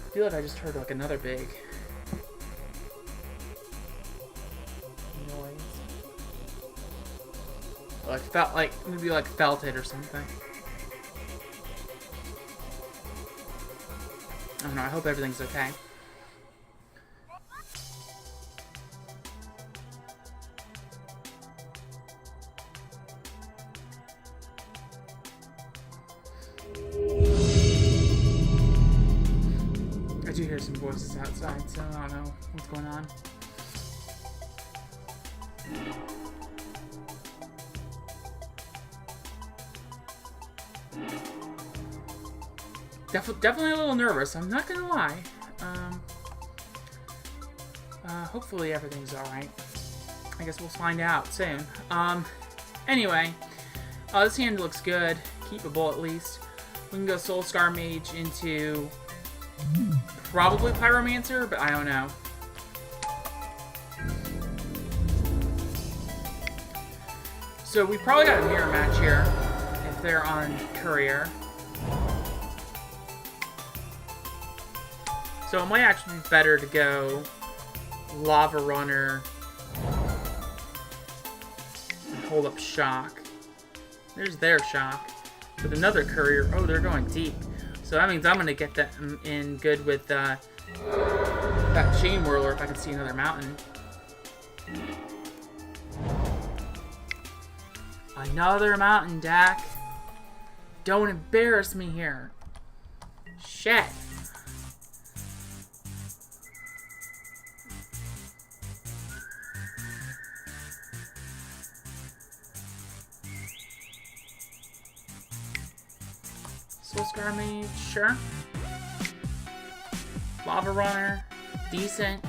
I feel like I just heard like another big noise. Like felt like maybe like felt it or something. I don't know, I hope everything's okay. I do hear some voices outside, so I don't know what's going on. Definitely a little nervous, I'm not gonna lie. Hopefully everything's alright. I guess we'll find out soon. Anyway, this hand looks good. Keepable at least. We can go Soul Scar Mage into probably Pyromancer, but I don't know. So we probably got a mirror match here if they're on Courier. So it might actually be better to go Lava Runner and hold up Shock. There's their Shock. With another Courier. Oh, they're going deep. So that means I'm going to get them in good with that Chain Whirler if I can see another mountain. Another mountain, Dak. Don't embarrass me here. Shit. Soul Scar Mage, sure. Lava Runner, decent.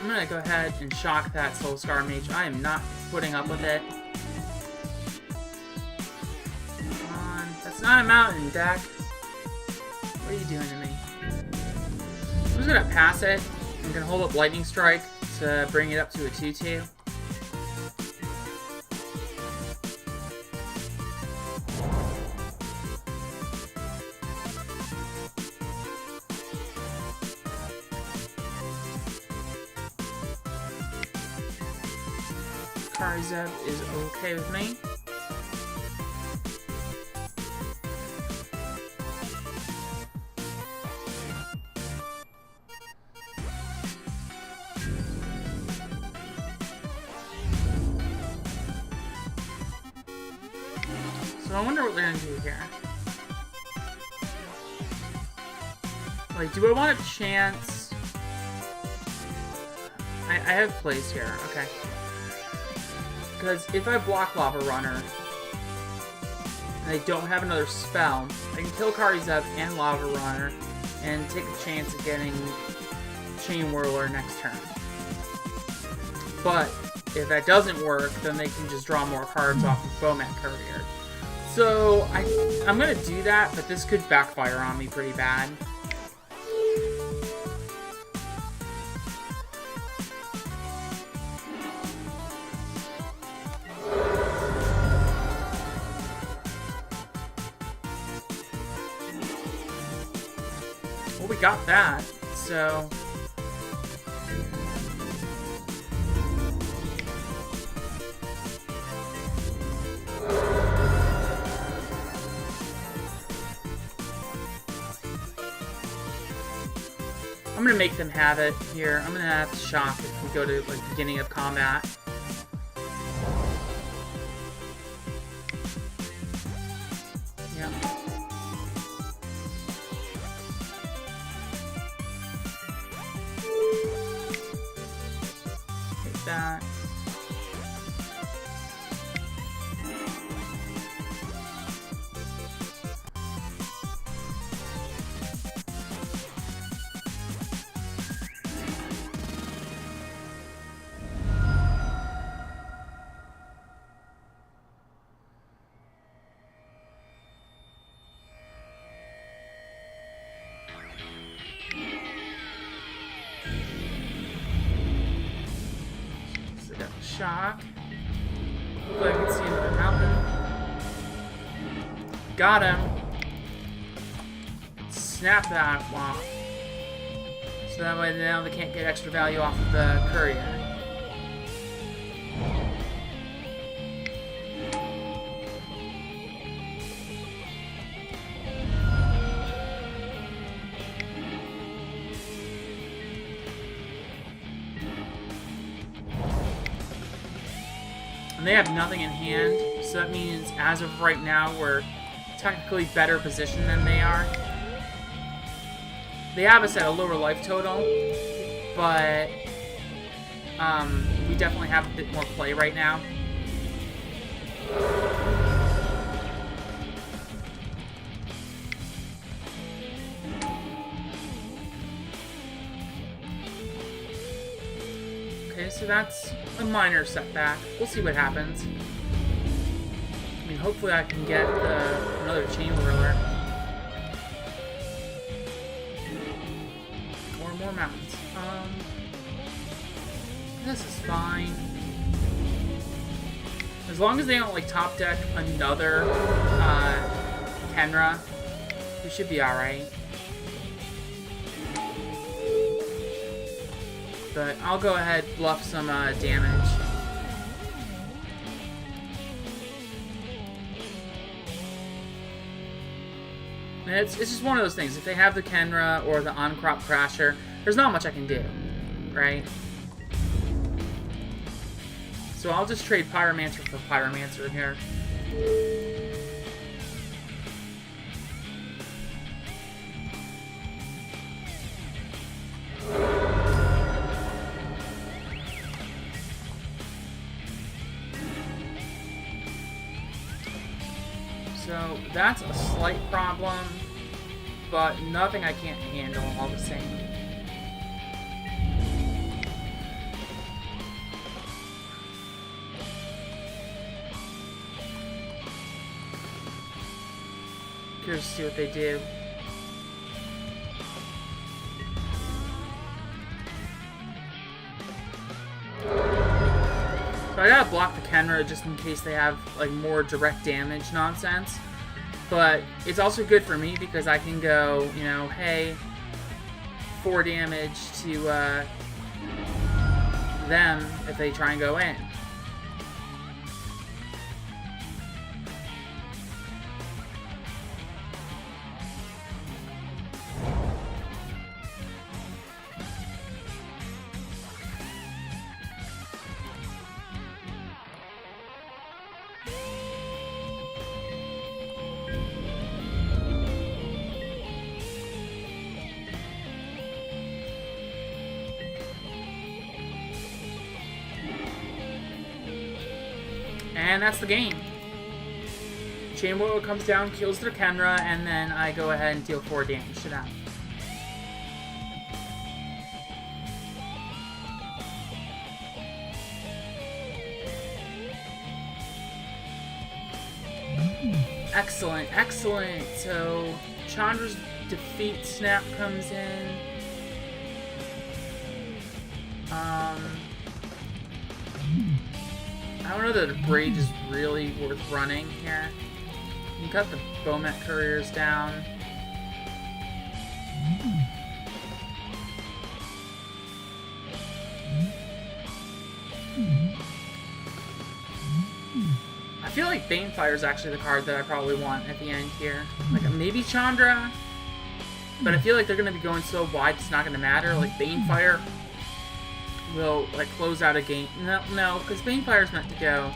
I'm gonna go ahead and shock that Soul Scar Mage. I am not putting up with it. Come on. That's not a mountain, Dak. What are you doing to me? I'm just gonna pass it. I'm gonna hold up Lightning Strike to bring it up to a 2-2. Karizev is okay with me. So I wonder what they're gonna do here. Like, do I want a chance? I have plays here, okay. Because if I block Lava Runner, and I don't have another spell, I can kill Karizev and Lava Runner, and take a chance of getting Chain Whirler next turn. But if that doesn't work, then they can just draw more cards off of Bowman Courier. So I'm gonna do that, but this could backfire on me pretty bad. Well, we got that, so... I'm gonna make them have it here. I'm gonna have to shock if we go to like beginning of combat. Yeah. Take that. shock. Hopefully I can see another mountain. Got him. Snap that off. So that way now they can't get extra value off of the courier. And they have nothing in hand, so that means as of right now we're technically better positioned than they are. They have us at a lower life total, but we definitely have a bit more play right now. Okay, so that's a minor setback. We'll see what happens. I mean, hopefully I can get another chain whirler. Or more mountains. This is fine. As long as they don't, like, top deck another Kenra, we should be alright. But I'll go ahead and bluff some damage. And it's just one of those things. If they have the Kenra or the on-crop Crasher, there's not much I can do, right? So I'll just trade Pyromancer for Pyromancer here. So that's a slight problem, but nothing I can't handle all the same. Curious to see what they do. So I gotta block the Kenra just in case they have like more direct damage nonsense. But it's also good for me because I can go, you know, hey, 4 damage to them if they try and go in. And that's the game. Chain Whirler comes down, kills their Kenra, and then I go ahead and deal 4 damage to them. Excellent, excellent. So Chandra's defeat snap comes in. I don't know that a Brage is really worth running here. You can cut the Bomet Couriers down. I feel like Banefire is actually the card that I probably want at the end here. Like maybe Chandra, but I feel like they're going to be going so wide it's not going to matter. Like Banefire will like close out a game. No, because Banefire is meant to go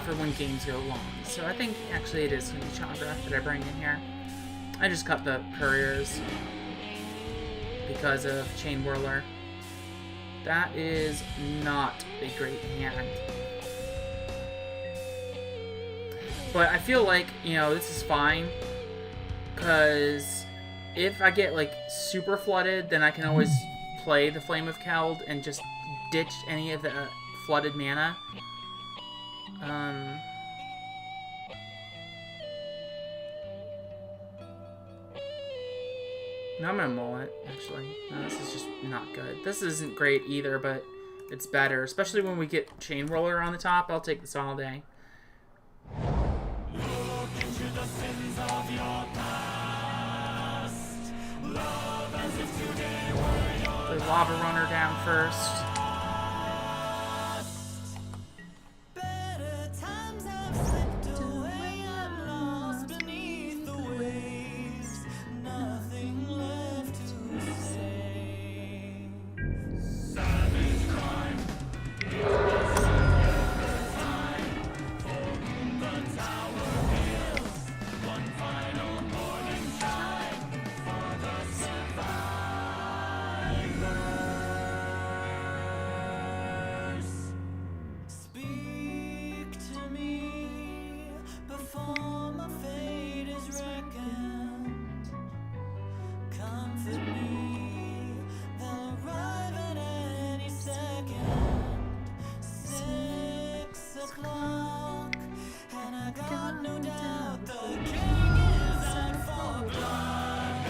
for when games go long. So I think actually it is going to be Chandra that I bring in here. I just cut the Couriers because of Chain Whirler. That is not a great hand. But I feel like, you know, this is fine. Because if I get, like, super flooded, then I can always play the Flame of Keld and just ditch any of the flooded mana. No, I'm gonna mull it, actually. No, this is just not good. This isn't great either, but it's better. Especially when we get Chain Roller on the top. I'll take this all day. Look into the sins of your past. Love as if today were your The Lava Runner down first. better times have slipped away. I'm lost beneath the waves. Nothing left to say. Savage crime. Speak to me before my fate is reckoned. Comfort me, they'll arrive at any second. 6 o'clock, and I got no doubt the king is out for blood.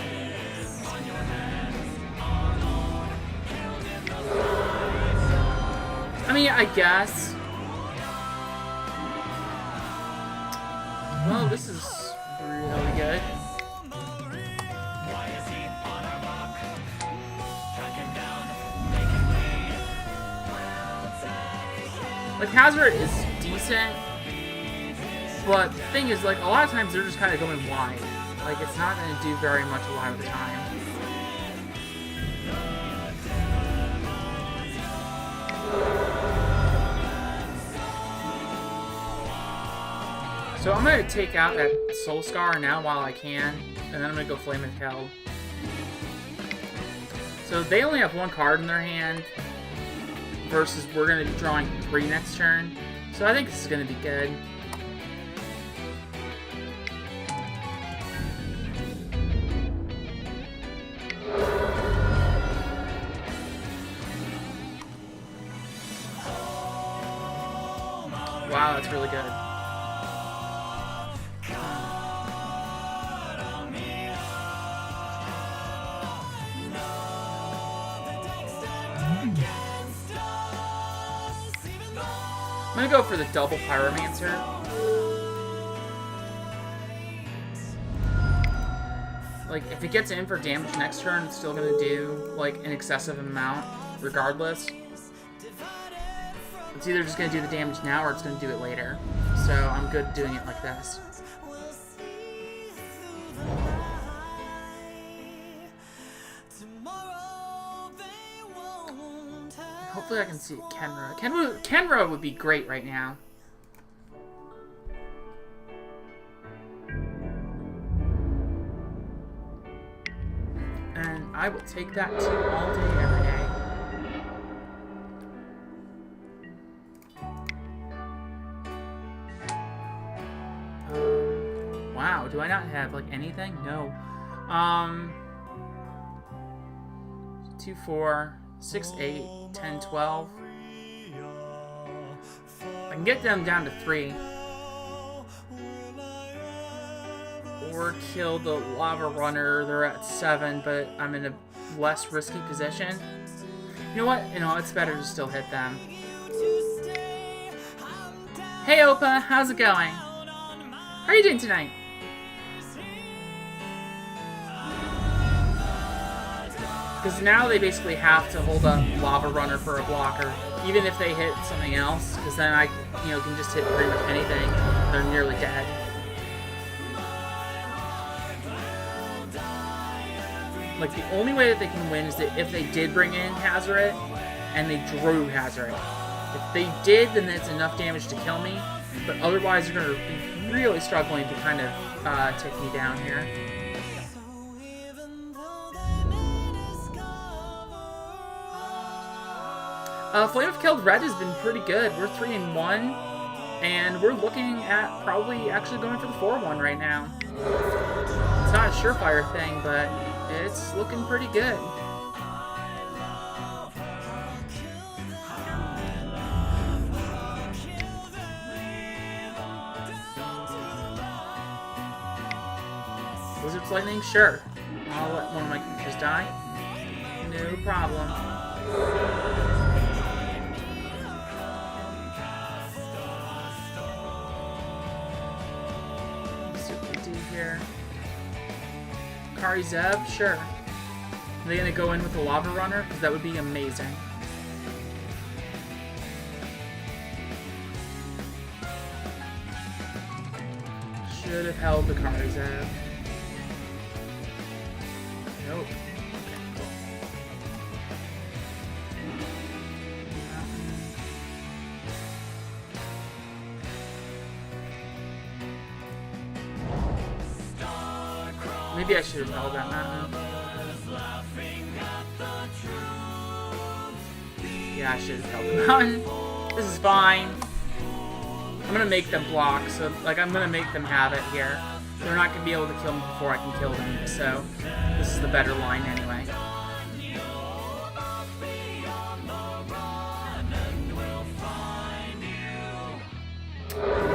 On your hands, our Lord, Keld in the light. I mean, I guess. Well, this is really good. Why is he on our block? Track him down, make him bleed. Like, Hazard is decent, but the thing is, like, a lot of times they're just kind of going wide. Like, it's not going to do very much a lot of the time. So I'm going to take out that Soul Scar now while I can, and then I'm going to go Flame and Keld. So they only have one card in their hand, versus we're going to be drawing 3 next turn. So I think this is going to be good. Wow, that's really good. I'm gonna go for the double Pyromancer. Like, if it gets in for damage next turn, it's still gonna do, like, an excessive amount, regardless. It's either just gonna do the damage now, or it's gonna do it later. So, I'm good doing it like this. Hopefully I can see Kenra. Kenra would be great right now. And I will take that too all day, every day. Wow, do I not have, like, anything? No. 2, 4, 6, 8, 10, 12. I can get them down to 3. Or kill the Lava Runner. They're at 7, but I'm in a less risky position. You know what? You know, it's better to still hit them. Hey, Opa. How's it going? How are you doing tonight? Because now they basically have to hold up Lava Runner for a blocker, even if they hit something else, because then I, you know, can just hit pretty much anything. They're nearly dead. Like, the only way that they can win is that if they did bring in Hazoret, and they drew Hazoret. If they did, then that's enough damage to kill me, but otherwise they're going to be really struggling to kind of take me down here. Flame of Keld Red has been pretty good. We're 3-1, and we're looking at probably actually going for the 4-1 right now. It's not a surefire thing, but it's looking pretty good. Wizard's Lightning? Sure. I'll let one of my creatures die. No problem. here? Kari Zev? Sure. Are they gonna go in with the lava runner? Because that would be amazing. Should have held the Kari Zev. Nope. Okay, cool. Maybe I should have held that mountain. Yeah, I should have held the mountain. This is fine. I'm gonna make them block, so like I'm gonna make them have it here. They're not gonna be able to kill me before I can kill them, so this is the better line anyway.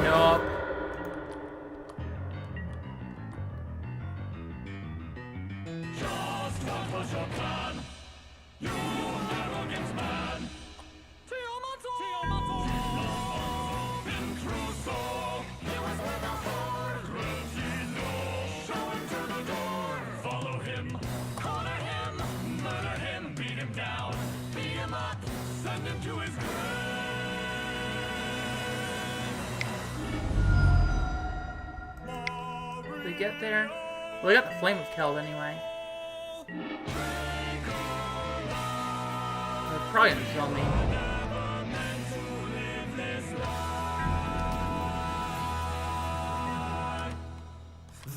Nope. Did they get there? Well, they got the flame of Keld anyway. They're probably gonna kill me.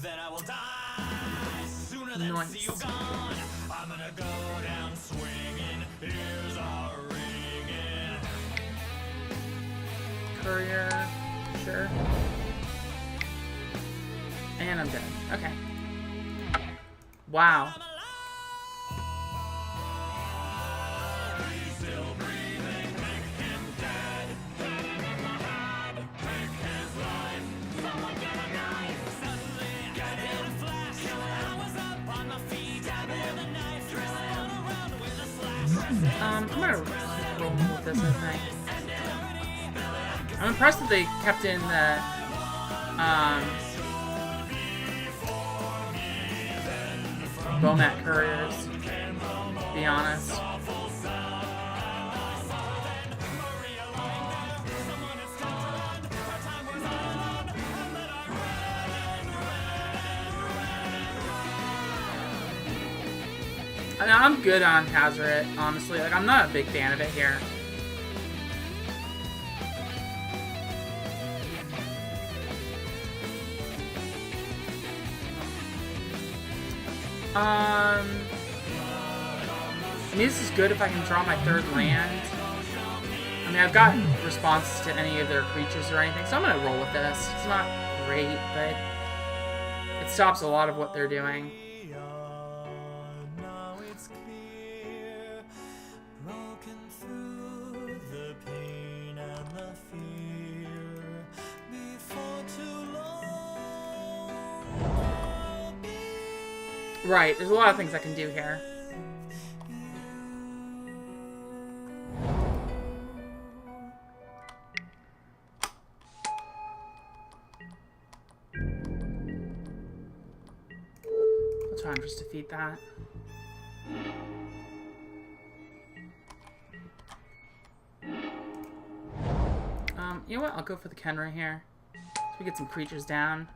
Then I will die sooner than Nice. see you gone. I'm gonna go down swinging. Ears are ringing. Courier, sure. And I'm dead. Okay. Wow. I'm gonna roll with this, I think. I'm impressed that they kept in the, Bomat couriers, to be honest. I mean, I'm good on Hazoret, honestly. Like, I'm not a big fan of it here. I mean, this is good if I can draw my third land. I mean, I've got responses to any of their creatures or anything, so I'm gonna roll with this. It's not great, but it stops a lot of what they're doing. Right, there's a lot of things I can do here. I'll try and just defeat that. You know what? I'll go for the Kenra here. So we get some creatures down.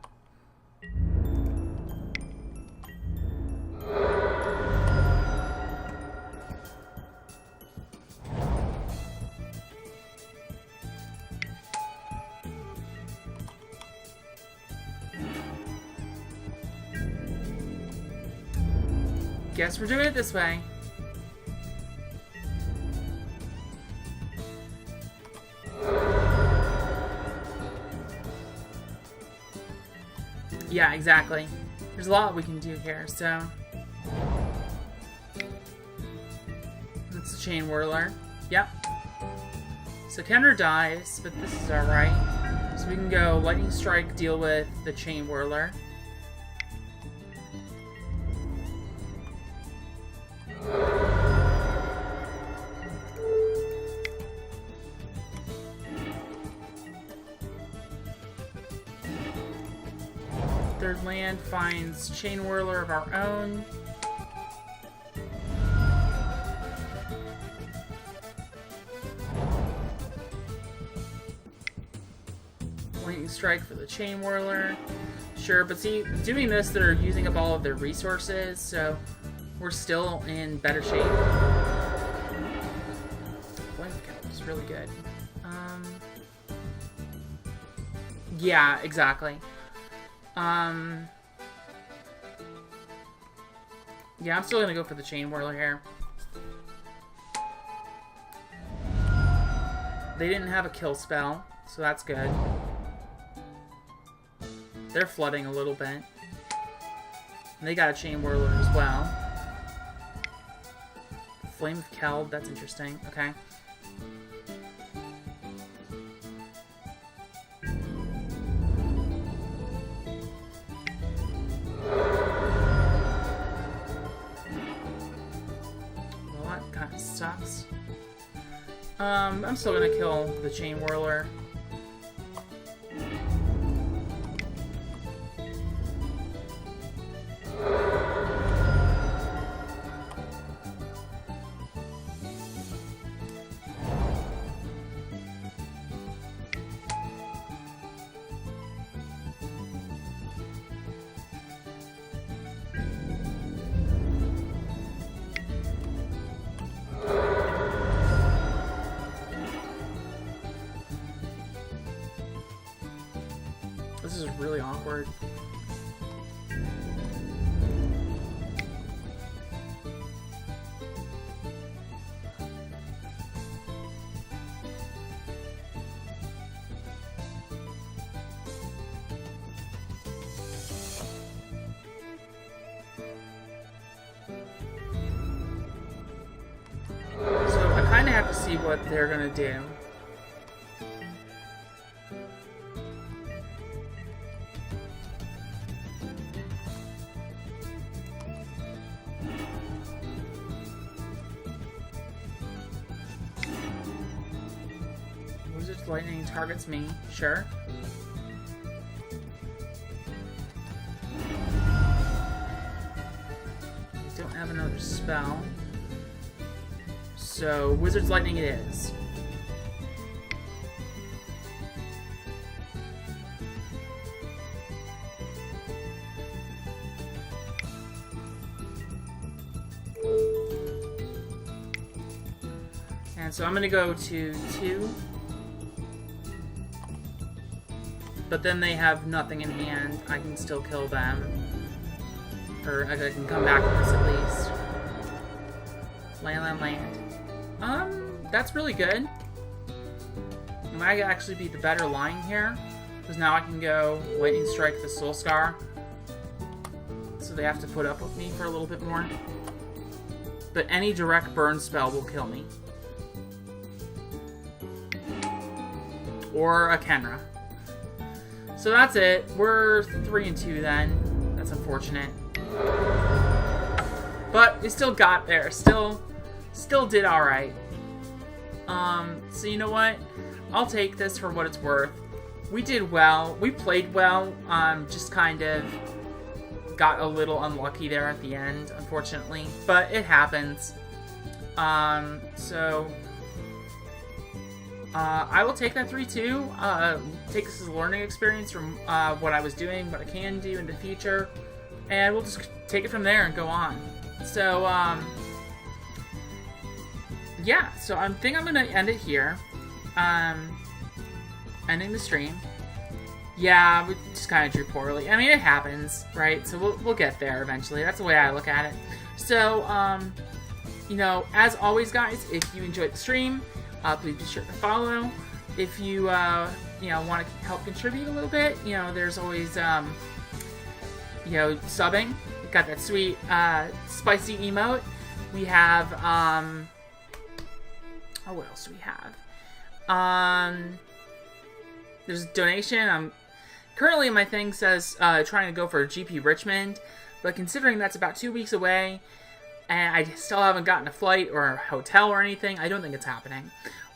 Guess we're doing it this way. Yeah, exactly. There's a lot we can do here, so... That's the Chain Whirler. Yep. So Kenra dies, but this is alright. So we can go Lightning Strike, deal with the Chain Whirler. Third land finds Chain Whirler of our own. Lightning Strike for the Chain Whirler. Sure, but see, doing this, they're using up all of their resources, so we're still in better shape. Flame of Keld is really good. Yeah, exactly. Yeah, I'm still gonna go for the Chain Whirler here. They didn't have a kill spell, so that's good. They're flooding a little bit. And they got a Chain Whirler as well. Flame of Keld, that's interesting. Okay. Well, that kind of sucks. I'm still gonna kill the Chain Whirler. This is really awkward. So I kind of have to see what they're gonna do. Wizard's Lightning targets me, sure. I don't have another spell. So, Wizard's Lightning it is. And so I'm going to go to 2. But then they have nothing in hand. I can still kill them. Or I can come back with this at least. Land. That's really good. It might actually be the better line here. Because now I can go Lightning Strike the Soul Scar. So they have to put up with me for a little bit more. But any direct burn spell will kill me. Or a Kenra. So that's it. We're 3-2 then. That's unfortunate. But we still got there. Still did alright. So you know what? I'll take this for what it's worth. We did well. We played well. Just kind of got a little unlucky there at the end, unfortunately. But it happens. So I will take that 3-2. Take this as a learning experience from what I was doing, what I can do in the future. And we'll just take it from there and go on. So, yeah, so I think I'm going to end it here. Ending the stream. Yeah, we just kind of drew poorly. I mean, it happens, right? So we'll get there eventually. That's the way I look at it. So, you know, as always, guys, if you enjoyed the stream, please be sure to follow. If you, you know, want to help contribute a little bit, you know, there's always, you know, subbing. We've got that sweet, spicy emote. We have, oh, what else do we have? There's a donation. Currently my thing says, trying to go for GP Richmond, but considering that's about 2 weeks away, and I still haven't gotten a flight or a hotel or anything, I don't think it's happening.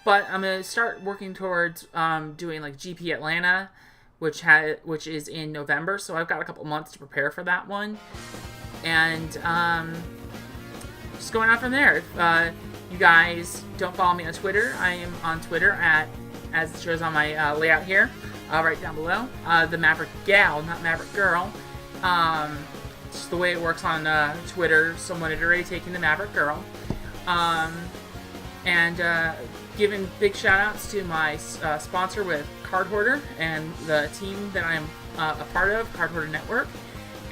But I'm going to start working towards, doing, like, GP Atlanta, which is in November. So I've got a couple months to prepare for that one, and just going on from there. If you guys don't follow me on Twitter, I am on Twitter as it shows on my layout here, right down below. TheMaverickGirl, not MaverickGirl. It's just the way it works on Twitter. Someone had already taken TheMaverickGirl. And giving big shout outs to my sponsor with Card Hoarder and the team that I'm a part of, Card Hoarder Network,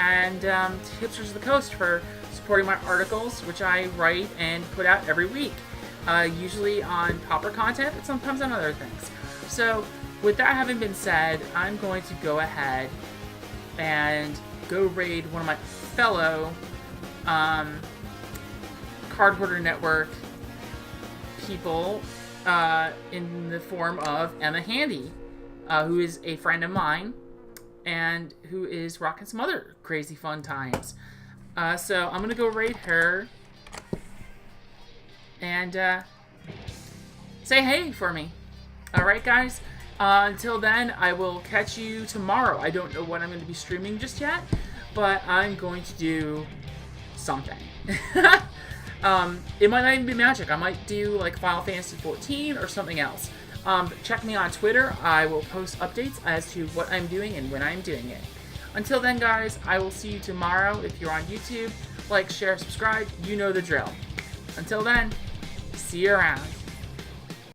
and to Hipsters of the Coast for supporting my articles, which I write and put out every week, usually on popper content, but sometimes on other things. So, with that having been said, I'm going to go ahead and go raid one of my fellow Card Hoarder Network people in the form of Emma Handy, who is a friend of mine and who is rocking some other crazy fun times. So I'm gonna go raid her and say hey for me. Alright, guys? Until then, I will catch you tomorrow. I don't know what I'm going to be streaming just yet, but I'm going to do something. It might not even be Magic. I might do like Final Fantasy 14 or something else. Check me on Twitter. I will post updates as to what I'm doing and when I'm doing it. Until then, guys, I will see you tomorrow. If you're on YouTube, like, share, subscribe. You know the drill. Until then, see you around.